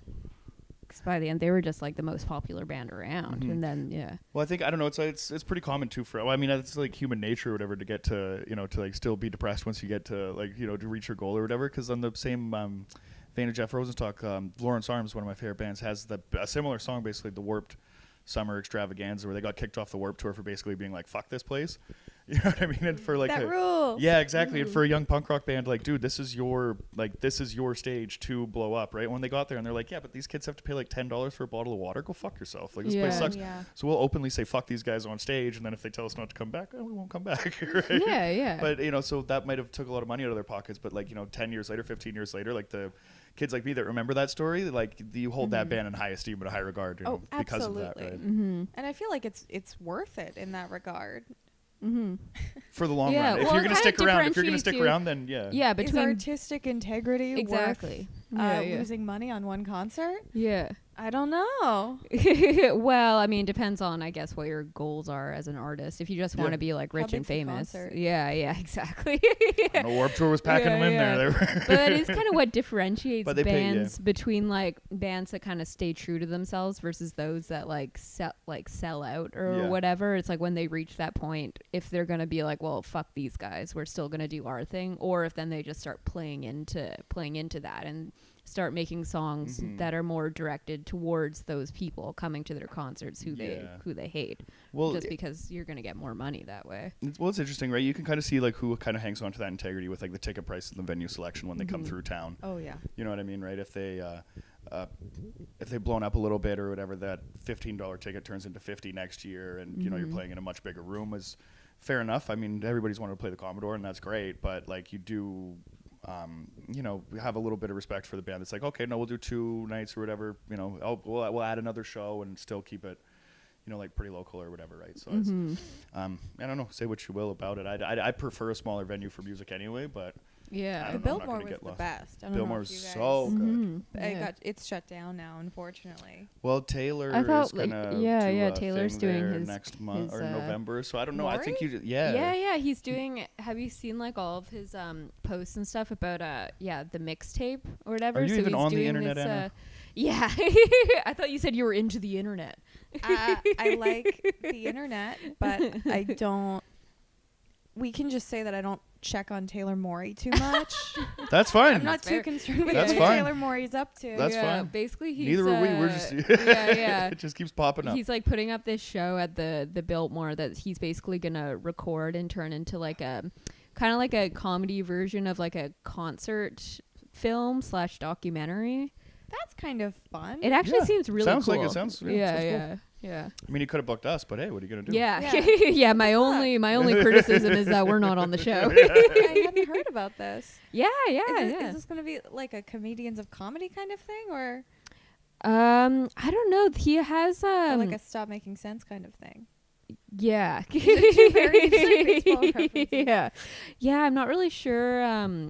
By the end, they were just like the most popular band around, and then Well, I think I don't know. It's pretty common too for. Well, I mean, it's like human nature or whatever to get to to like still be depressed once you get to like to reach your goal or whatever. Because on the same vein of Jeff Rosenstock, Lawrence Arms, one of my favorite bands, has a similar song, basically the Warped Summer Extravaganza, where they got kicked off the Warped Tour for basically being like, "Fuck this place." You know what I mean? And for like that rules. Yeah, exactly. And for a young punk rock band, like, dude, this is your stage to blow up, right? When they got there and they're like, yeah, but these kids have to pay like $10 for a bottle of water. Go fuck yourself. Like, this place sucks. Yeah. So we'll openly say fuck these guys on stage, and then if they tell us not to come back, we won't come back. Right? Yeah. But so that might have took a lot of money out of their pockets. But like 10 years later, 15 years later, like the kids like me that remember that story, like you hold that band in high esteem and a high regard, because of that, right? And I feel like it's worth it in that regard. For the long run, if you're gonna stick around, then is artistic integrity exactly worth losing money on one concert? I don't know. Well, I mean, depends on, I guess, what your goals are as an artist. If you just want to be like rich and famous, exactly. The Warped Tour was packing them in there. But that is kind of what differentiates bands between like bands that kind of stay true to themselves versus those that like sell out or whatever. It's like when they reach that point, if they're gonna be like, well, fuck these guys, we're still gonna do our thing, or if then they just start playing into that and start making songs that are more directed towards those people coming to their concerts who they hate. Well, just because you're going to get more money that way. Well, it's interesting, right? You can kind of see like who kind of hangs on to that integrity with like the ticket price and the venue selection when they come through town. Oh yeah. You know what I mean, right? If they've blown up a little bit or whatever, that $15 ticket turns into $50 next year, and you know you're playing in a much bigger room is fair enough. I mean, everybody's wanted to play the Commodore, and that's great, but like you do. You know, we have a little bit of respect for the band. It's like, okay, no, we'll do 2 nights or whatever. You know, we'll add another show and still keep it, you know, like pretty local or whatever, right? So, I don't know. Say what you will about it. I prefer a smaller venue for music anyway, but yeah, the Biltmore was the best. Biltmore's so good. It's shut down now, unfortunately. Well, Taylor is gonna Taylor's doing his next month or November. So I don't know. Maury? I think he's doing. Have you seen like all of his posts and stuff about the mixtape or whatever? Are you so even he's on the doing internet, this, Anna? Yeah, I thought you said you were into the internet. I like the internet, but I don't. We can just say that I don't check on Taylor Morey too much. That's fine. I'm not too concerned with That's what fine. Taylor Morey's up to. That's fine. Basically, he's neither were we. We're just it just keeps popping up. He's like putting up this show at the Biltmore that he's basically gonna record and turn into like a kind of like a comedy version of like a concert film / documentary. That's kind of fun. It actually seems really sounds cool. Like it sounds cool. Yeah. I mean, you could have booked us, but hey, what are you gonna do? Yeah. My only criticism is that we're not on the show. I hadn't heard about this. Yeah. Is this gonna be like a comedians of comedy kind of thing, or? I don't know. He has or like a stop making sense kind of thing. Yeah. Two very baseball references. Yeah. I'm not really sure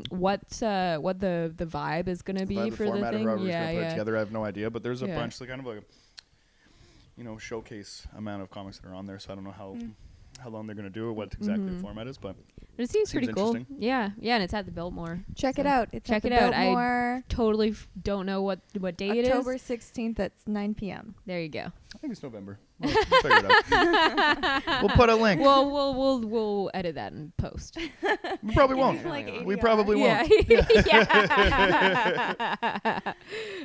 what the vibe is gonna be for the thing. Put it together. I have no idea, but there's a bunch, like kind of like a showcase amount of comics that are on there. So I don't know how long they're gonna do or what exactly the format is, but it seems pretty cool. Yeah, and it's at the Biltmore. Check it out. Check it out. I totally don't know what date it is. October 16th at 9 p.m. There you go. I think it's November. We'll figure it out. We'll put a link. Well, we'll edit that in post. We probably won't. We probably won't.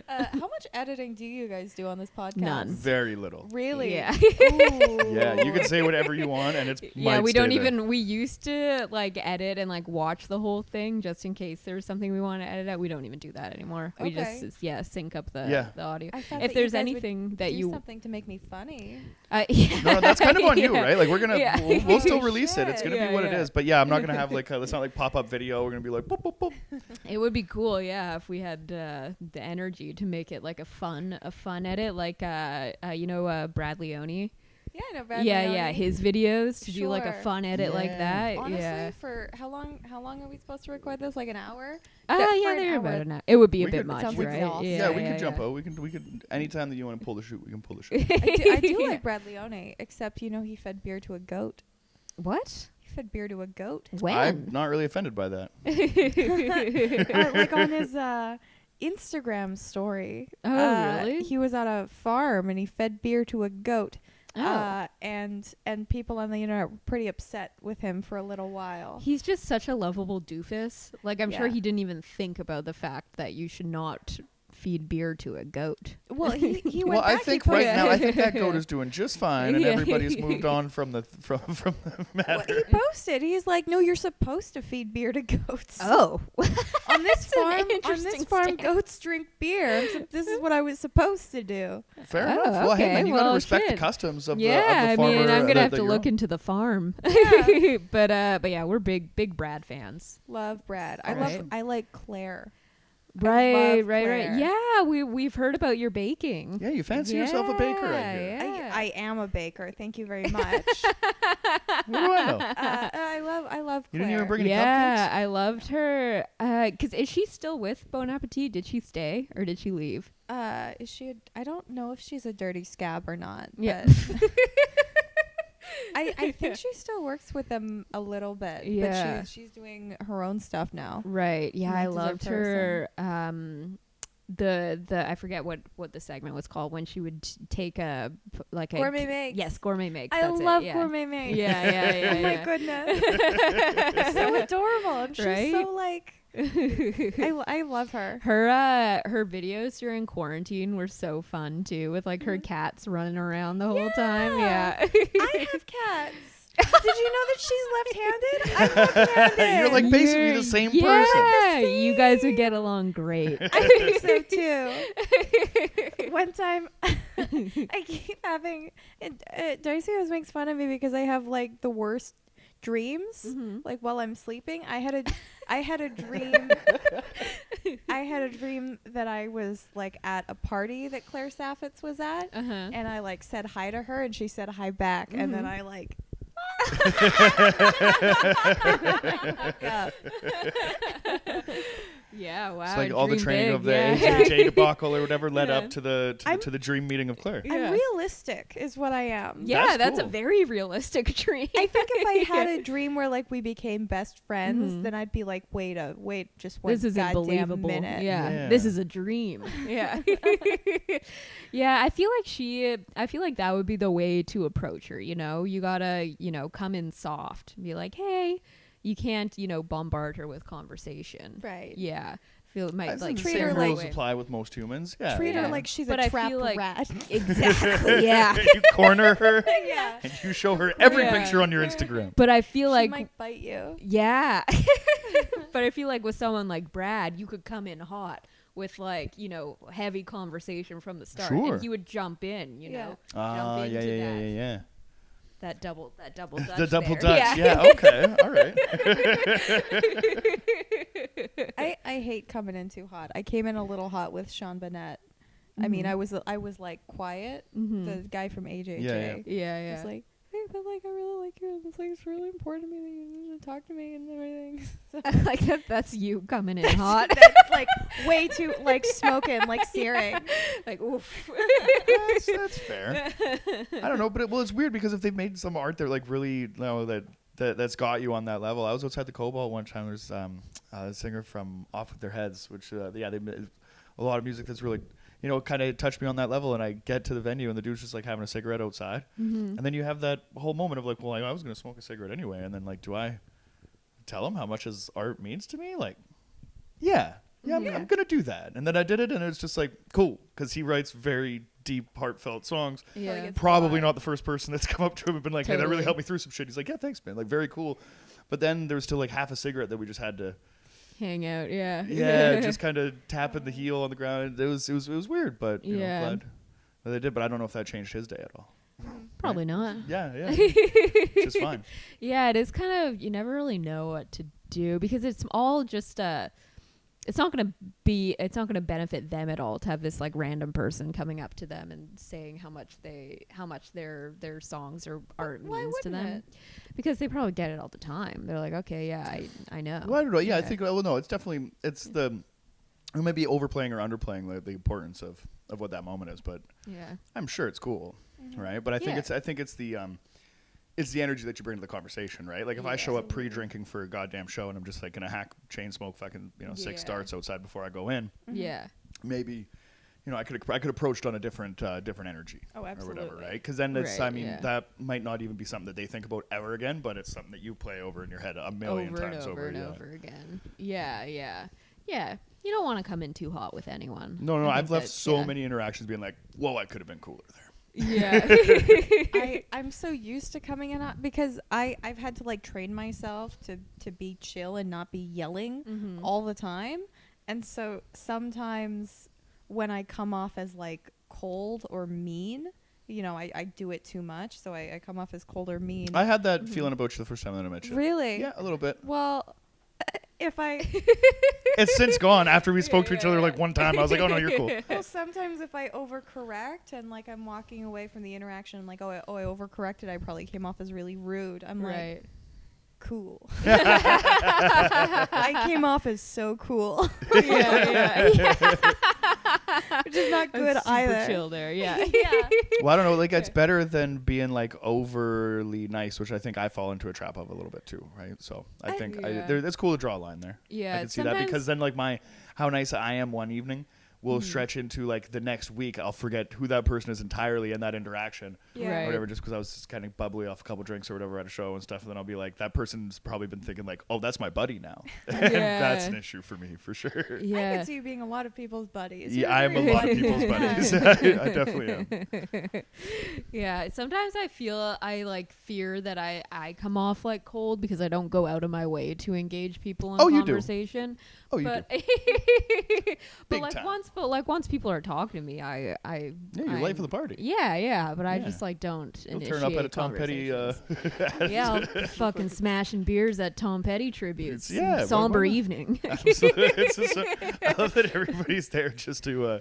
How much editing do you guys do on this podcast? None. Very little. Really? Yeah. Yeah, you can say whatever you want, and it's we don't even. We used to like edit and like watch the whole thing just in case there's something we want to edit out. We don't even do that anymore. Okay. We just sync up the audio. If there's anything that you something to make me funny. No, that's kind of on you, right? Like we're gonna we'll still release it. It's gonna be what it is. But yeah, I'm not gonna have like it's not like pop-up video. We're gonna be like boop, boop, boop. It would be cool, if we had the energy to make it like a fun edit, like Brad Leone. Yeah, I know Brad Leone. Yeah, his videos to do like a fun edit like that. Honestly, for how long are we supposed to record this? Like an hour? They're about an hour. It would be a bit much, right? Awesome. Yeah, we can jump out. We can anytime that you want to pull the shoot, we can pull the shoot. I do like Brad Leone, except he fed beer to a goat. What? He fed beer to a goat. When? I'm not really offended by that. Like on his Instagram story. Oh, really? He was at a farm and he fed beer to a goat. Oh. And people on the internet were pretty upset with him for a little while. He's just such a lovable doofus. Like, I'm sure he didn't even think about the fact that you should not feed beer to a goat. Well, he went well, back. I think right now, I think that goat is doing just fine, and everybody's moved on from the matter. Well, he posted. He's like, "No, you're supposed to feed beer to goats." Oh, on this farm, goats drink beer. This is what I was supposed to do. Fair enough. Well, hey, man, you got to respect the customs of the farmer. I mean, I'm gonna have to look into the farm. Yeah. but yeah, we're big Brad fans. Love Brad. I like Claire. Right. Yeah, we've heard about your baking. Yeah, you fancy yourself a baker, I hear. Yeah. I am a baker. Thank you very much. What do I know? I love Claire. You didn't even bring any cupcakes? Yeah, I loved her. Because is she still with Bon Appetit? Did she stay or did she leave? Is she? I don't know if she's a dirty scab or not. Yeah. But I think she still works with them a little bit. Yeah. But she's doing her own stuff now. Right. Yeah, I loved her. The I forget what the segment was called when she would take a Gourmet Makes. Yes, Gourmet Makes. I love Gourmet Makes. Yeah. Oh my goodness. So adorable. And she's so like I love her. Her videos during quarantine were so fun too, with like her cats running around the whole time. Yeah. I have cats. Did you know that she's left-handed? I'm left-handed. You're like basically the same person. Yeah, you guys would get along great. I think so too. One time, I keep having. Darcy always makes fun of me because I have like the worst dreams. Like while I'm sleeping, I had a dream. I had a dream that I was like at a party that Claire Saffitz was at, and I like said hi to her, and she said hi back, and then I like. Yeah, wow. It's like all the training big, of the AJJ debacle or whatever led up to the dream meeting of Claire. I'm realistic is what I am. Yeah, that's cool. a very realistic dream. I think if I had a dream where like we became best friends, then I'd be like, wait, just one this isn't believable. minute. Yeah, this is a dream. Yeah. Yeah, I feel like that would be the way to approach her, you know? You gotta, come in soft and be like, hey, you can't, bombard her with conversation. Right. Yeah. Feel it might like treat same her rules like- apply with most humans. Yeah. Treat her like she's a trapped rat. Exactly. Yeah. You corner her. Yeah. And you show her every Yeah. picture on your Instagram. But I feel She like might bite you. yeah. But I feel like with someone like Brad, you could come in hot with like, heavy conversation from the start. Sure. And he would jump in, Yeah. jump into Yeah. that double Dutch. The double there. Dutch. Yeah. Okay. All right. I hate coming in too hot. I came in a little hot with Sean Bennett. I mean, I was like quiet. The guy from AJJ. Yeah. was like, hey, but like I really like you, and it's like it's really important to me that you need to talk to me and everything. So Like that's you coming in hot. that's like way too like smoking, like searing. Like oof. That's fair. I don't know, but it's weird because if they've made some art that like really that's got you on that level. I was outside the Cobalt one time. There's a singer from Off With Their Heads, which they made a lot of music that's really kind of touched me on that level. And I get to the venue and the dude's just like having a cigarette outside, and then you have that whole moment of like, well, I was gonna smoke a cigarette anyway, and then like, do I tell him how much his art means to me? Like, yeah. I'm gonna do that. And then I did it, and it was just like cool because he writes very deep, heartfelt songs. Yeah. Like Probably not the first person that's come up to him and been like, hey, that really Totally. helped me through some shit. He's like, yeah, thanks, man. Like, very cool. But then there was still like half a cigarette that we just had to, Hang out, yeah. just kind of tapping the heel on the ground. It was weird, but you know, glad that they did. But I don't know if that changed his day at all. Probably not. Yeah, just fine. Yeah, it is kind of, you never really know what to do because it's all just it's not going to benefit them at all to have this like random person coming up to them and saying how much their songs or art means to them, because they probably get it all the time. They're like, okay, yeah, I know. Well, I don't know. Yeah, I think, well, no, it's definitely, we might be overplaying or underplaying the importance of what that moment is, but Yeah. I'm sure it's cool, right? But I think it's the energy that you bring to the conversation, right? Like if I show up pre-drinking for a goddamn show and I'm just like gonna hack chain smoke fucking 6 starts outside before I go in, Yeah. maybe I could approach it on a different energy, Oh, absolutely. or whatever, right? Because then it's Right, that might not even be something that they think about ever again, but it's something that you play over in your head a million times over and over again. Yeah. You don't want to come in too hot with anyone. No, I I've think left that- so yeah. many interactions being like, whoa, I could have been cooler there. Yeah. I'm so used to coming in because I've had to like train myself to be chill and not be yelling all the time. And so sometimes when I come off as like cold or mean, I do it too much. So I come off as cold or mean. I had that feeling about you the first time that I met you. Really? Yeah, a little bit. Well, if I It's since gone. After we spoke to each other like one time, I was like, oh no, you're cool. well, sometimes if I overcorrect and like I'm walking away from the interaction, I'm like, I overcorrected. I probably came off as really rude. I'm Right. like, cool. I came off as so cool, yeah. which is not good I'm super either. chill there. Yeah. Yeah. Well, I don't know. Like, it's better than being like overly nice, which I think I fall into a trap of a little bit too, right? So I think Yeah. it's cool to draw a line there. Yeah, I can see that sometimes- because then like how nice I am one evening will stretch into like the next week. I'll forget who that person is entirely in that interaction or whatever, just because I was just kind of bubbly off a couple drinks or whatever at a show and stuff. And then I'll be like, that person's probably been thinking like, oh, that's my buddy now. And that's an issue for me for sure. I could see you being a lot of people's buddies. Yeah, I'm a lot of people's buddies. I definitely am. Yeah, sometimes I feel I like fear that I come off like cold because I don't go out of my way to engage people in conversation. You do. But once people are talking to me, you're late for the party. But I just like don't You'll turn up at a Tom Petty I'll fucking smashing beers at Tom Petty tributes. Somber evening. Absolutely. I love that everybody's there just to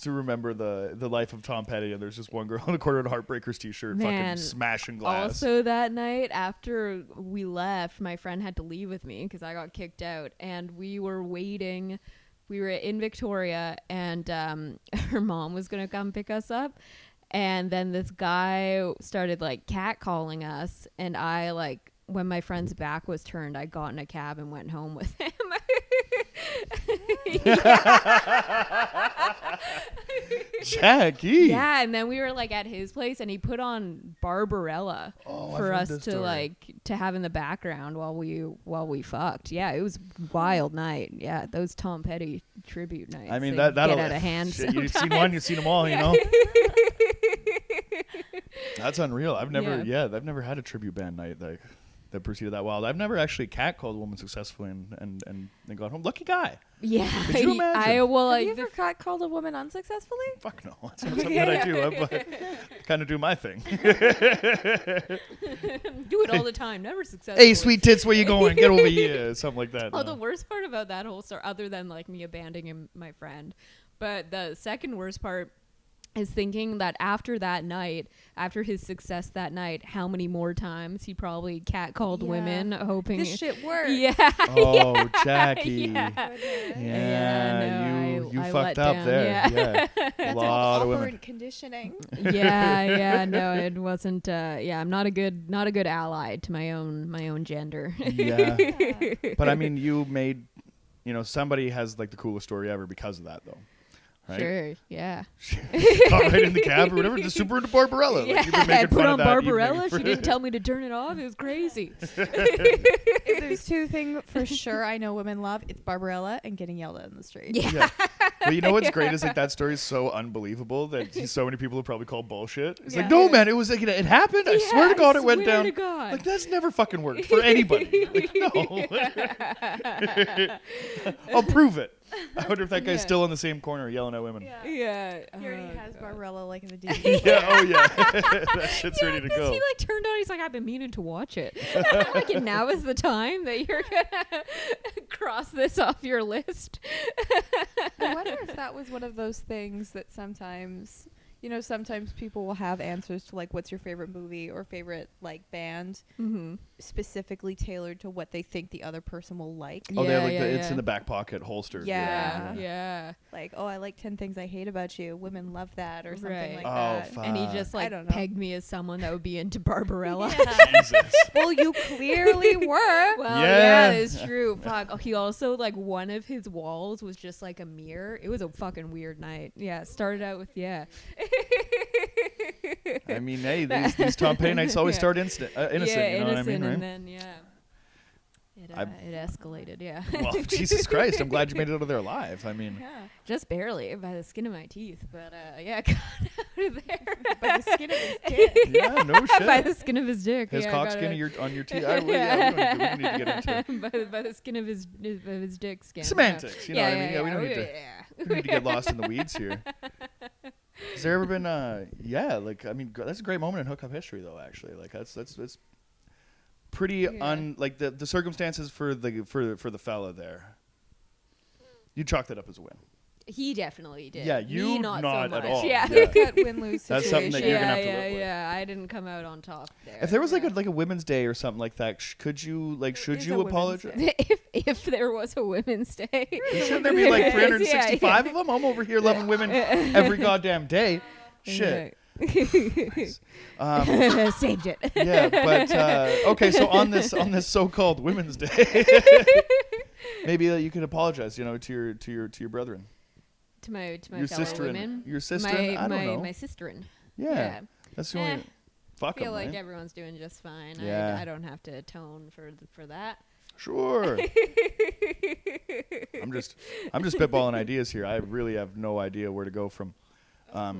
remember the life of Tom Petty, and there's just one girl in the corner in a Heartbreakers t-shirt fucking smashing glass. Also that night after we left, my friend had to leave with me because I got kicked out, and we were waiting. We were in Victoria, and her mom was going to come pick us up. And then this guy started like catcalling us, and I like, when my friend's back was turned, I got in a cab and went home with him. Jackie. Yeah, and then we were like at his place, and he put on Barbarella for us to have in the background while we fucked. Yeah, it was a wild night. Yeah, those Tom Petty tribute nights. I mean, that'll get out of hand. You've seen one, you've seen them all, you know. That's unreal. I've never had a tribute band night that proceeded that wild. I've never actually catcalled a woman successfully and got home. Lucky guy. Yeah. Could you imagine? Have you ever catcalled a woman unsuccessfully? Fuck no. That's not something that I do. I kind of do my thing. Do it all the time. Never successful. Hey, sweet tits, where you going? Get over here. Something like that. The worst part about that whole story, other than like me abandoning my friend, but the second worst part is thinking that after that night, after his success that night, how many more times he probably catcalled women hoping this shit works. Yeah. Oh, Jackie. You fucked up there. Yeah. That's a lot of operant women. conditioning. No, it wasn't. I'm not a good ally to my own gender. Yeah. But I mean, you made, somebody has like the coolest story ever because of that, though. Right? Sure, yeah. Got right in the cab or whatever, just super into Barbarella. Yeah, like, you've been making I put fun on of that Barbarella. She didn't tell me to turn it off. It was crazy. If there's two things for sure I know women love, it's Barbarella and getting yelled at in the street. Yeah. Well, you know what's great is like that story is so unbelievable that so many people have probably called bullshit. It's like, no, man, it was like it happened. I swear to God, it went down. Like that's never fucking worked for anybody. Like, no. I'll prove it. I wonder if that guy's still in the same corner yelling at women. Yeah. He already has Barbarella like in the DVD. That shit's ready to go. He like turned on. He's like, I've been meaning to watch it. Like, and now is the time that you're gonna cross this off your list. I wonder if that was one of those things that sometimes people will have answers to like, what's your favorite movie or favorite like band, specifically tailored to what they think the other person will like. Oh, they have like it's in the back pocket holster. Yeah. Like, oh, I like 10 Things I Hate About You. Women love that, or something like that. Fuck. And he just like pegged me as someone that would be into Barbarella. Jesus. Well, you clearly were. Well, yeah, it's true. Fuck. Oh, he also like one of his walls was just like a mirror. It was a fucking weird night. Yeah, it started out with I mean, hey, these Tom Petty nights always start innocent. You know what I mean, right? And then it escalated. Yeah. Well, Jesus Christ! I'm glad you made it out of there alive. I mean, just barely by the skin of my teeth, but got out of there by the skin of his dick. Yeah, no shit. By the skin of his dick. His cock skin on your teeth. We don't need to get into by the skin of his dick skin. Semantics. You know what I mean? Yeah, we don't need to get lost in the weeds here. Has there ever been that's a great moment in hookup history though, actually. Like that's pretty like the circumstances for the fella there. You chalk that up as a win. He definitely did. Yeah, you not so at much. all. Yeah. That win-lose situation. That's something that you're gonna have to live with. Yeah, I didn't come out on top there. If there was like a Women's Day or something like that, should you apologize? If there was a Women's Day, shouldn't there be like 365 of them? I'm over here loving women every goddamn day. Shit. Nice. Saved it. Yeah, but okay. So on this so-called Women's Day, maybe you could apologize, to your brethren. To my your fellow sister women. Your sister. I don't know. My sisterin. Yeah. That's the only. Fuck I feel 'em, like right? everyone's doing just fine. Yeah. I don't have to atone for that. Sure. I'm just spitballing ideas here. I really have no idea where to go from. I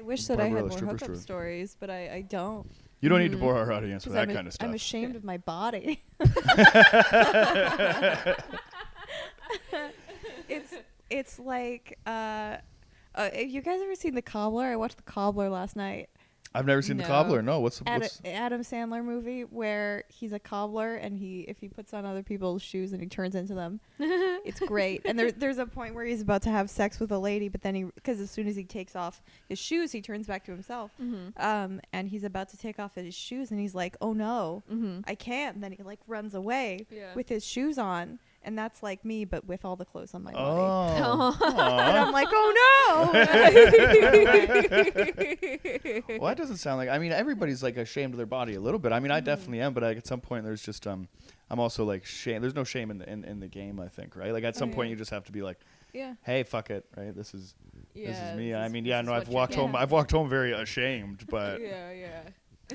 wish that I had more hookup stories, but I don't. You don't need to bore our audience with that kind of stuff. I'm ashamed of my body. It's like, have you guys ever seen The Cobbler? I watched The Cobbler last night. I've never seen The Cobbler. No, what's Adam Sandler movie where he's a cobbler and if he puts on other people's shoes and he turns into them. It's great. And there's a point where he's about to have sex with a lady, but then because as soon as he takes off his shoes, he turns back to himself. And he's about to take off his shoes and he's like, oh no, I can't. And then he like runs away with his shoes on. And that's like me, but with all the clothes on my body. And I'm like, oh no! Well, that doesn't sound like. I mean, everybody's like ashamed of their body a little bit. I mean, I definitely am, but at some point, there's just I'm also like shame. There's no shame in the game. I think, right? Like at some point, you just have to be like, hey, fuck it, right? This is me. I mean, I've walked home. I've walked home very ashamed, but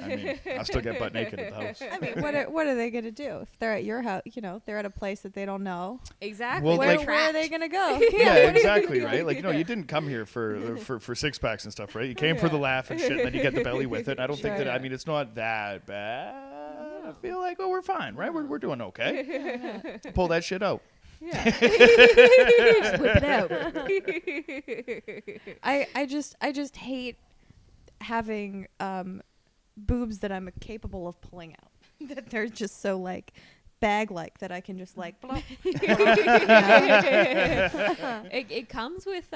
I mean, I still get butt naked at the house. I mean, what are they gonna do if they're at your house? You know, they're at a place that they don't know. Exactly. Well, where are they gonna go? Yeah, exactly, right? Like, you didn't come here for six packs and stuff, right? You came for the laugh and shit, and then you get the belly with it. I don't think that. I mean, it's not that bad. I feel like, we're fine, right? We're doing okay. Pull that shit out. Yeah. Just whip it out. I just hate having boobs that I'm capable of pulling out. That they're just so like bag-like that I can just like it comes with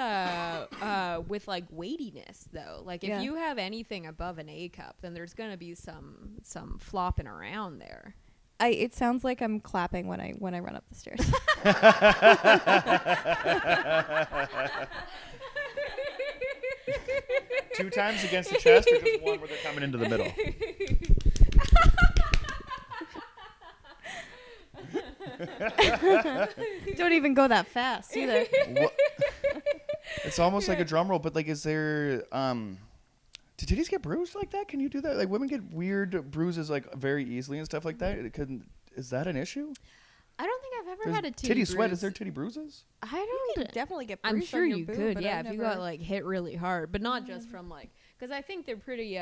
like weightiness though. Like if you have anything above an A cup, then there's gonna be some flopping around there. It sounds like I'm clapping when I run up the stairs. 2 times against the chest, or just one where they're coming into the middle? Don't even go that fast either. It's almost like a drum roll, but like, is there? Do titties get bruised like that? Can you do that? Like, women get weird bruises like very easily and stuff like that. Is that an issue? I don't think I've ever had a titty bruise. Sweat. Is there titty bruises? I don't. You can definitely get bruised. I'm sure on your you boob, could. but Yeah, I've if you got like hit really hard, but not just from like, because I think they're pretty,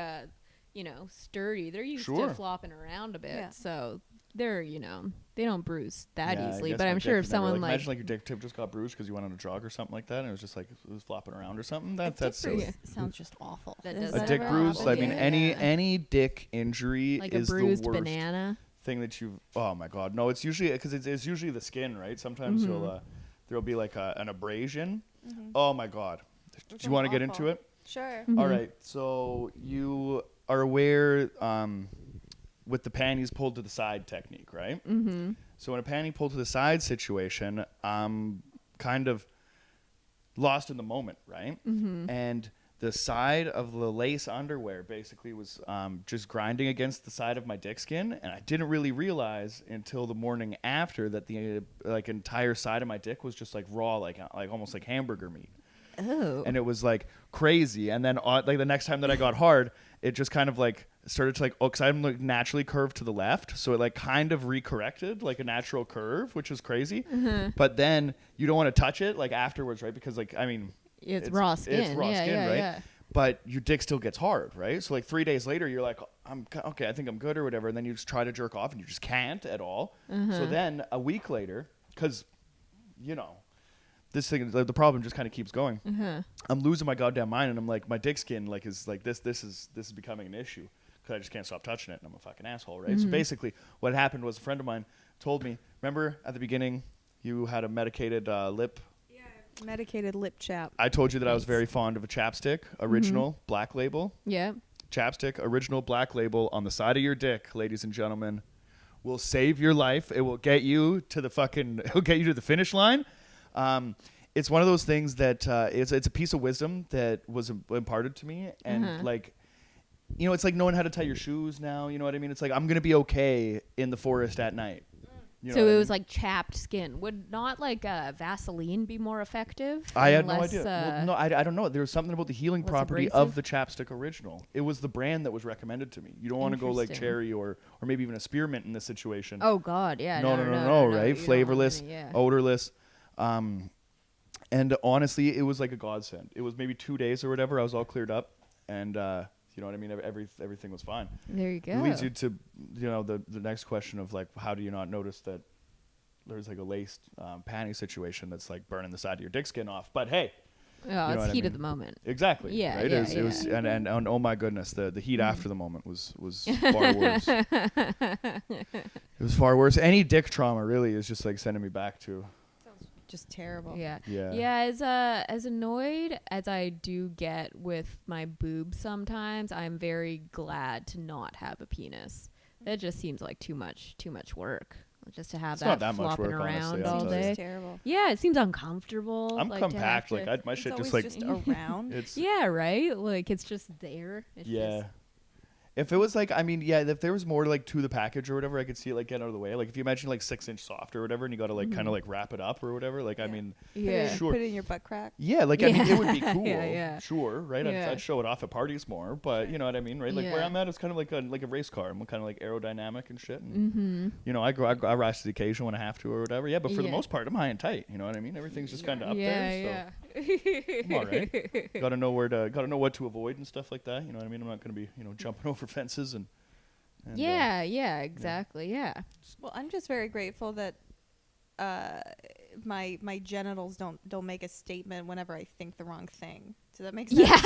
sturdy. They're used to flopping around a bit, so they're, they don't bruise that easily. But I'm sure if someone like imagine like your dick tip just got bruised because you went on a jog or something like that, and it was just like it was flopping around or something. That's silly. Sounds just awful. A dick bruise. I mean, any dick injury like is a bruised the worst banana thing that you've. Oh my god, no! It's usually because it's usually the skin, right? Sometimes there'll be like an abrasion. Oh my god! Do you want to get into it? Sure. All right. So you are aware with the panties pulled to the side technique, right? So in a panty pulled to the side situation, I'm kind of lost in the moment, right? And the side of the lace underwear basically was just grinding against the side of my dick skin, and I didn't really realize until the morning after that the like entire side of my dick was just like raw, like almost like hamburger meat. Oh. And it was like crazy. And then like the next time that I got hard, it just kind of like started to like, because I'm like naturally curved to the left, so it like kind of recorrected like a natural curve, which is crazy. But then you don't want to touch it like afterwards, right? Because like, I mean, it's raw skin. It's raw skin, right? Yeah. But your dick still gets hard, right? So like 3 days later, you're like, I'm okay, I think I'm good or whatever, and then you just try to jerk off and you just can't at all. So then a week later, because this thing, the problem just kind of keeps going. I'm losing my goddamn mind, and I'm like, my dick skin like is like this is becoming an issue because I just can't stop touching it, and I'm a fucking asshole, right? So basically, what happened was a friend of mine told me. Remember at the beginning, you had a medicated lip. Yeah, medicated lip chap. I told you that I was very fond of a chapstick, original Black Label. Yeah. Chapstick, original Black Label on the side of your dick, ladies and gentlemen, will save your life. It will get you to the finish line. It's one of those things that it's a piece of wisdom that was imparted to me, and like, it's like knowing how to tie your shoes now. You know what I mean? It's like I'm gonna be okay in the forest at night, So it was like chapped skin. Would not like Vaseline be more effective? I had no idea. Well, no, I don't know. There was something about the healing property of the chapstick original. It was the brand that was recommended to me. You don't want to go like cherry or maybe even a spearmint in this situation. Oh God, yeah. No, right? Flavorless, odorless. And honestly, it was like a godsend. It was maybe 2 days or whatever. I was all cleared up, and you know what I mean. Everything was fine. There you go. It leads you to the next question of like, how do you not notice that there's like a laced panty situation that's like burning the side of your dick skin off? But hey, it's heat of the moment. Exactly. Yeah. Right? Yeah, it was and oh my goodness, the heat after the moment was far worse. It was far worse. Any dick trauma really is just like sending me back to. Just terrible. Yeah. As annoyed as I do get with my boobs sometimes, I'm very glad to not have a penis. That just seems like too much work. Just to have that flopping around all day. It's terrible. Yeah, it seems uncomfortable. I'm compact. Like my shit just like around. Yeah, right. Like it's just there. If it was like, I mean, yeah, if there was more like to the package or whatever, I could see it like get out of the way. Like if you imagine like 6-inch soft or whatever, and you got to like kind of like wrap it up or whatever. Like I mean, sure. Put it in your butt crack. Yeah, like I mean, it would be cool. Yeah. Sure, right? I'd show it off at parties more, but you know what I mean, right? Like where I'm at, it's kind of like a race car. I'm kind of like aerodynamic and shit. And, you know, I rise to the occasion when I have to or whatever. Yeah, but for the most part, I'm high and tight. You know what I mean? Everything's just kind of up there. So. I'm all right. Gotta know what to avoid and stuff like that. You know what I mean? I'm not gonna be jumping over fences and exactly. Yeah. Well, I'm just very grateful that my genitals don't make a statement whenever I think the wrong thing. Does that make sense? Yeah.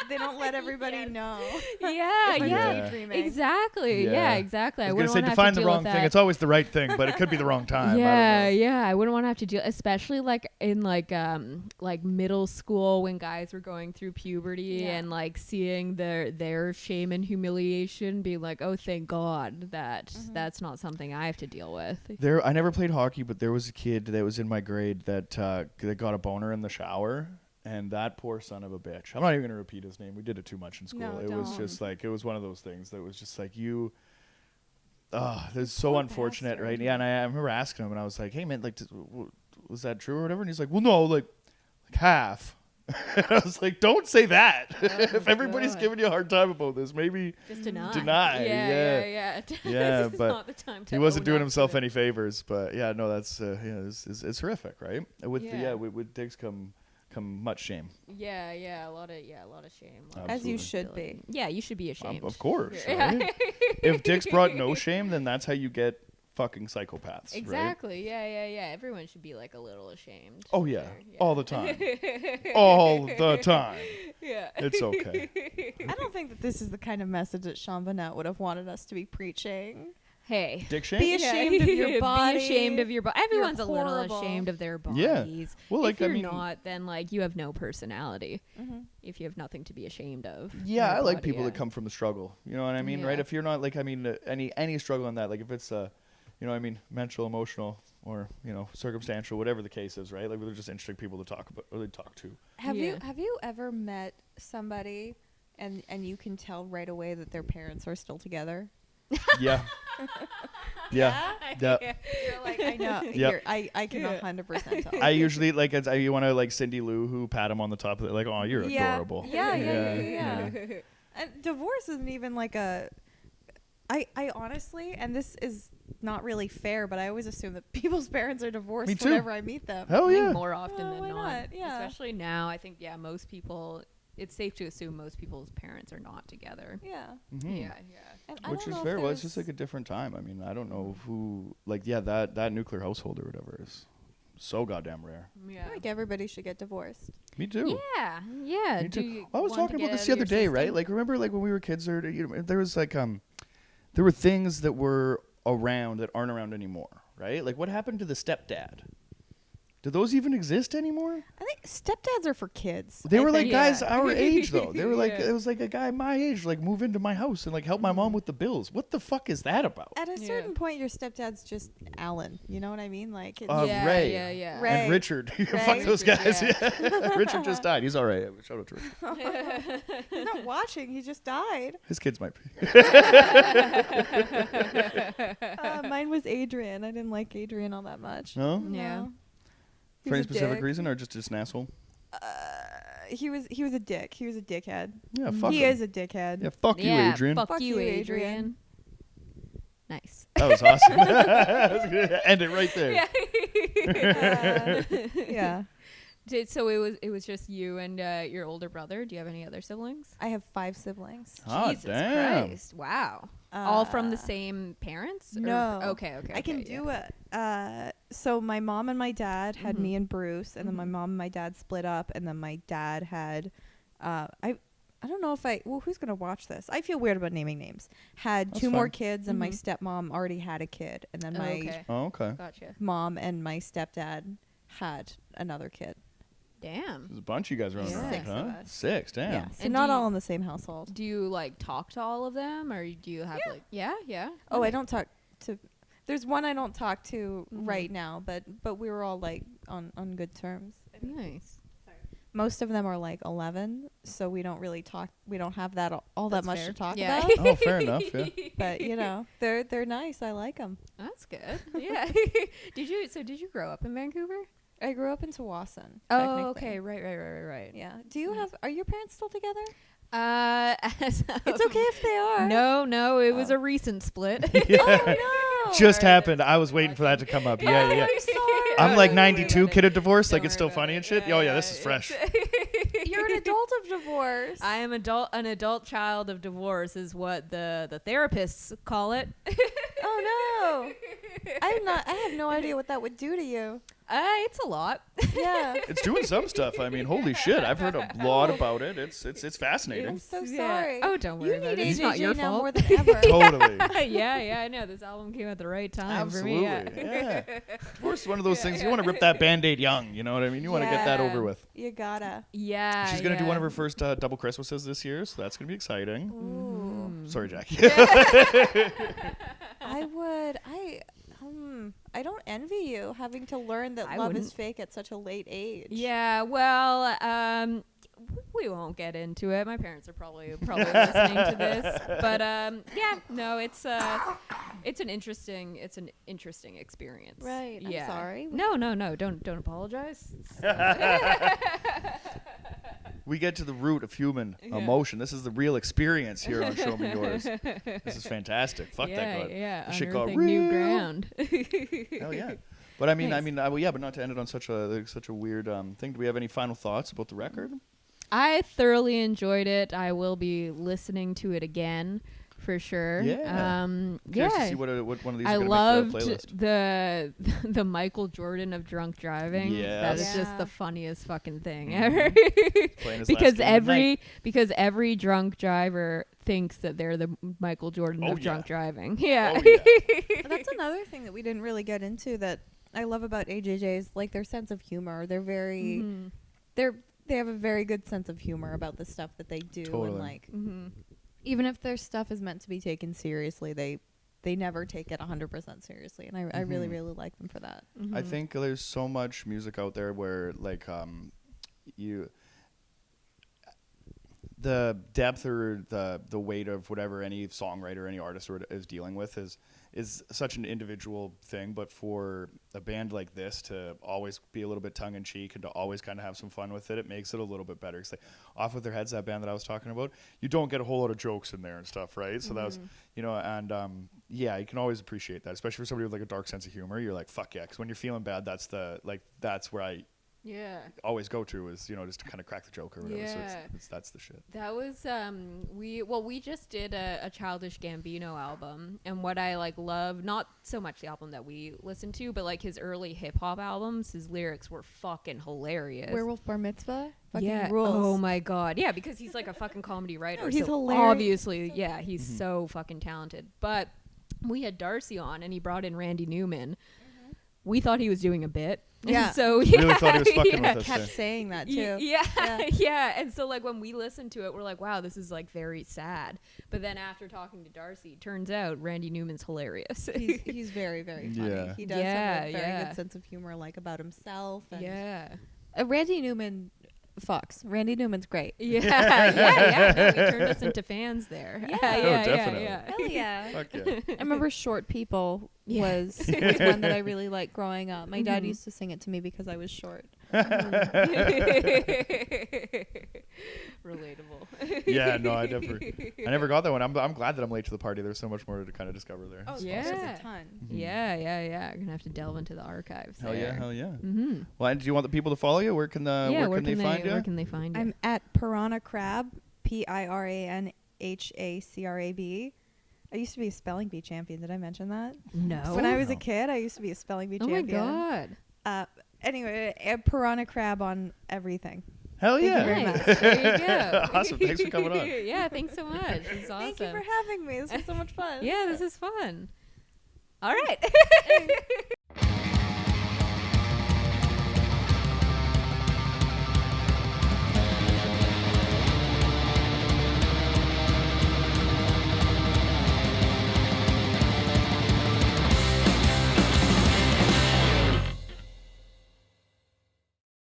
They don't let everybody know. Exactly. Yeah, exactly. I was gonna say, define the wrong thing. It's always the right thing, but it could be the wrong time. I wouldn't want to have to deal, especially like in like middle school when guys were going through puberty and like seeing their shame and humiliation, being like, oh, thank God that that's not something I have to deal with. I never played hockey, but there was a kid that was in my grade that got a boner in the shower. And that poor son of a bitch. I'm not even going to repeat his name. We did it too much in school. No, was just like, it was one of those things that was just like, that's so unfortunate, right? Yeah, and I remember asking him, and I was like, hey, man, like, was that true or whatever? And he's like, well, no, like half. And I was like, don't say that. If everybody's giving you a hard time about this, maybe just deny. Yeah, but not the time to he wasn't doing himself any favors. But yeah, no, that's it's horrific, right? With dicks come much shame. A lot of shame. As you should be. Yeah, you should be ashamed. Of course. Right? If dicks brought no shame, then that's how you get fucking psychopaths. Exactly. Right? Yeah. Everyone should be like a little ashamed. Oh yeah. All the time. All the time. Yeah. It's okay. I don't think that this is the kind of message that Sean Burnett would have wanted us to be preaching. Hey, dick shame? Be ashamed of your body. Be ashamed of your body. Everyone's a little ashamed of their bodies. Yeah. Well, like, if you're not, then like you have no personality. If you have nothing to be ashamed of. Yeah, I like people that come from the struggle. You know what I mean, right? If you're not like, I mean, any struggle in that, like if it's you know what I mean, mental, emotional, or circumstantial, whatever the case is, right? Like they're just interesting people to talk about or they talk to. Have you ever met somebody and you can tell right away that their parents are still together? Yeah. Yeah. You're like, I know. Yep. I can 100% tell. I usually like you want to like Cindy Lou who pat him on the top of it like, oh, you're adorable. Yeah. And divorce isn't even like a. I honestly, and this is not really fair, but I always assume that people's parents are divorced whenever I meet them. Hell yeah. More often than not. Yeah. Especially now, I think most people. It's safe to assume most people's parents are not together. Yeah. Mm-hmm. Yeah. Which is fair. Well, it's just like a different time. I mean, I don't know who, that nuclear household or whatever is so goddamn rare. Yeah. I think everybody should get divorced. Me too. Yeah. Me too. I was talking about this the other day, right? Like, remember, like when we were kids, there was like, there were things that were around that aren't around anymore, right? Like, what happened to the stepdad? Do those even exist anymore? I think stepdads are for kids. They were like guys our age, though. They were like, it was like a guy my age, like move into my house and like help my mom with the bills. What the fuck is that about? At a certain point, your stepdad's just Alan. You know what I mean? Like Ray. Yeah. Ray. And Richard. Fuck those guys. Yeah. Richard just died. He's all right. Shout out to Richard. He's not watching. He just died. His kids might be. Mine was was Adrian. I didn't like Adrian all that much. No? Yeah. For any specific reason, or just an asshole? He was a dick. He was a dickhead. Yeah, fuck He him. is a dickhead. Yeah, fuck you, Adrian. Fuck you, Adrian. Nice. That was awesome. I was gonna end it right there. Yeah. So it was just you and your older brother. Do you have any other siblings? I have 5 siblings. Oh, Jesus damn. Christ! Wow. All from the same parents? No. Okay. I can do it. So my mom and my dad had me and Bruce, and then my mom and my dad split up, and then my dad had, I don't know if who's going to watch this? I feel weird about naming names. Had That's 2 more fine. kids, and my stepmom already had a kid, and then my Okay. Gotcha. mom and my stepdad had another kid. Damn. There's a bunch of you guys around, Yeah. right? 6 Huh? of us. 6, damn. Yeah. So And not do you- all in the same household. Do you like talk to all of them, or do you have like? Yeah. Oh, I don't talk to. There's one I don't talk to right now, but we were all like on good terms. Nice. Most of them are like 11, so we don't really talk. We don't have that all That's that much fair. to talk Yeah. about. Oh, fair enough, yeah. But you know, they're nice. I like them. That's good. Yeah. Did you grow up in Vancouver? I grew up in Tawasin. Oh, okay. Right. Yeah. Do you have? Are your parents still together? It's It's okay if they are. No, it was a recent split. Oh no. Just happened. I was waiting for that to come up. Yeah. I'm sorry. I'm like Don't worry 92, about kid it. of divorce. Like Don't it's still worry about funny it. and shit. Oh, yeah, this is fresh. You're an adult of divorce. I am an adult child of divorce is what the therapists call it. Oh no. I have no idea what that would do to you. It's a lot. Yeah. It's doing some stuff. I mean, holy shit. I've heard a lot about it. It's fascinating. I'm so Yeah. sorry. Oh, don't worry You about need it. It's AJJ not your now fault. more than ever. Totally. yeah, I know. This album came at the right time Absolutely. for me. Yeah. Divorce is one of those things. You want to rip that Band-Aid young. You know what I mean? You want to get that over with. You gotta. Yeah. She's going to do one of her first double Christmases this year, so that's going to be exciting. Ooh. Sorry, Jackie. I don't envy you having to learn that I love wouldn't. is fake at such a late age. Yeah, well, we won't get into it. My parents are probably listening to this, but yeah, no, it's an interesting experience. Right. Yeah. I'm sorry. No, don't apologize. We get to the root of human emotion. This is the real experience here on Show Me Yours. This is fantastic. Fuck that god. Yeah, This shit got unearthing new real. ground. Hell yeah. But I mean, Nice. but not to end it on such a weird thing. Do we have any final thoughts about the record? I thoroughly enjoyed it. I will be listening to it again for sure. Yeah. Curious to see what one of these I is going loved to make the playlist. the Michael Jordan of drunk driving. Yes. That is just Yeah. the funniest fucking thing ever. Playing his because last game because every drunk driver thinks that they're the Michael Jordan Oh, of yeah. drunk driving. Yeah. Oh, yeah. That's another thing that we didn't really get into that I love about AJJ's, like their sense of humor. They're very, Mhm. they have a very good sense of humor about the stuff that they do. Totally. And like, Mhm. even if their stuff is meant to be taken seriously, they never take it 100% seriously. And I really, really like them for that. I think there's so much music out there where like the depth or the weight of whatever any songwriter, any artist is dealing with is such an individual thing. But for a band like this to always be a little bit tongue in cheek and to always kind of have some fun with it, it makes it a little bit better. Cause like Off With Their Heads, that band that I was talking about, you don't get a whole lot of jokes in there and stuff, right? So that was, and yeah, you can always appreciate that, especially for somebody with like a dark sense of humor. You're like, fuck yeah, because when you're feeling bad, that's where I Yeah. always go to is just to kind of crack the joke or whatever. So Yeah. that's the shit. That was we just did a Childish Gambino album, and what I like love, not so much the album that we listened to, but like his early hip hop albums, his lyrics were fucking hilarious. Werewolf Bar Mitzvah? Fucking Yeah. rules. Oh my god. Yeah, because he's like a fucking comedy writer. No, he's so hilarious. obviously, yeah, he's so fucking talented. But we had Darcy on, and he brought in Randy Newman. We thought he was doing a bit. Yeah. So Really thought he was fucking yeah. with us. kept there. saying that too. Yeah, Yeah. yeah. And so like when we listened to it, we're like, wow, this is like very sad. But then after talking to Darcy, turns out Randy Newman's hilarious. He's very, very funny. Yeah. He does Yeah, have a very yeah. good sense of humor, like about himself. And yeah. Randy Newman fucks. Randy Newman's great. Yeah. No, he turned us into fans there. Yeah. yeah, Oh, definitely. yeah. Hell yeah. Fuck yeah. I remember Short People was one that I really liked growing up. My dad used to sing it to me because I was short. Relatable. Yeah, no, I never got that one. I'm glad that I'm late to the party. There's so much more to kind of discover there. Oh, yeah, there's a ton. Yeah. We're gonna have to delve into the archives. Hell there. yeah. Well, and do you want the people to follow you? Where can they find you? Where can they find you? I'm at Piranha Crab, PIRANHACRAB. I used to be a spelling bee champion. Did I mention that? No. When I was a kid, I used to be a spelling bee champion. Oh my god. Anyway, Piranha Crab on everything. Hell Thank yeah. you very much. There you go. Awesome. Thanks for coming on. Yeah, thanks so much. This is awesome. Thank you for having me. This was so much fun. Yeah, this is fun. All right.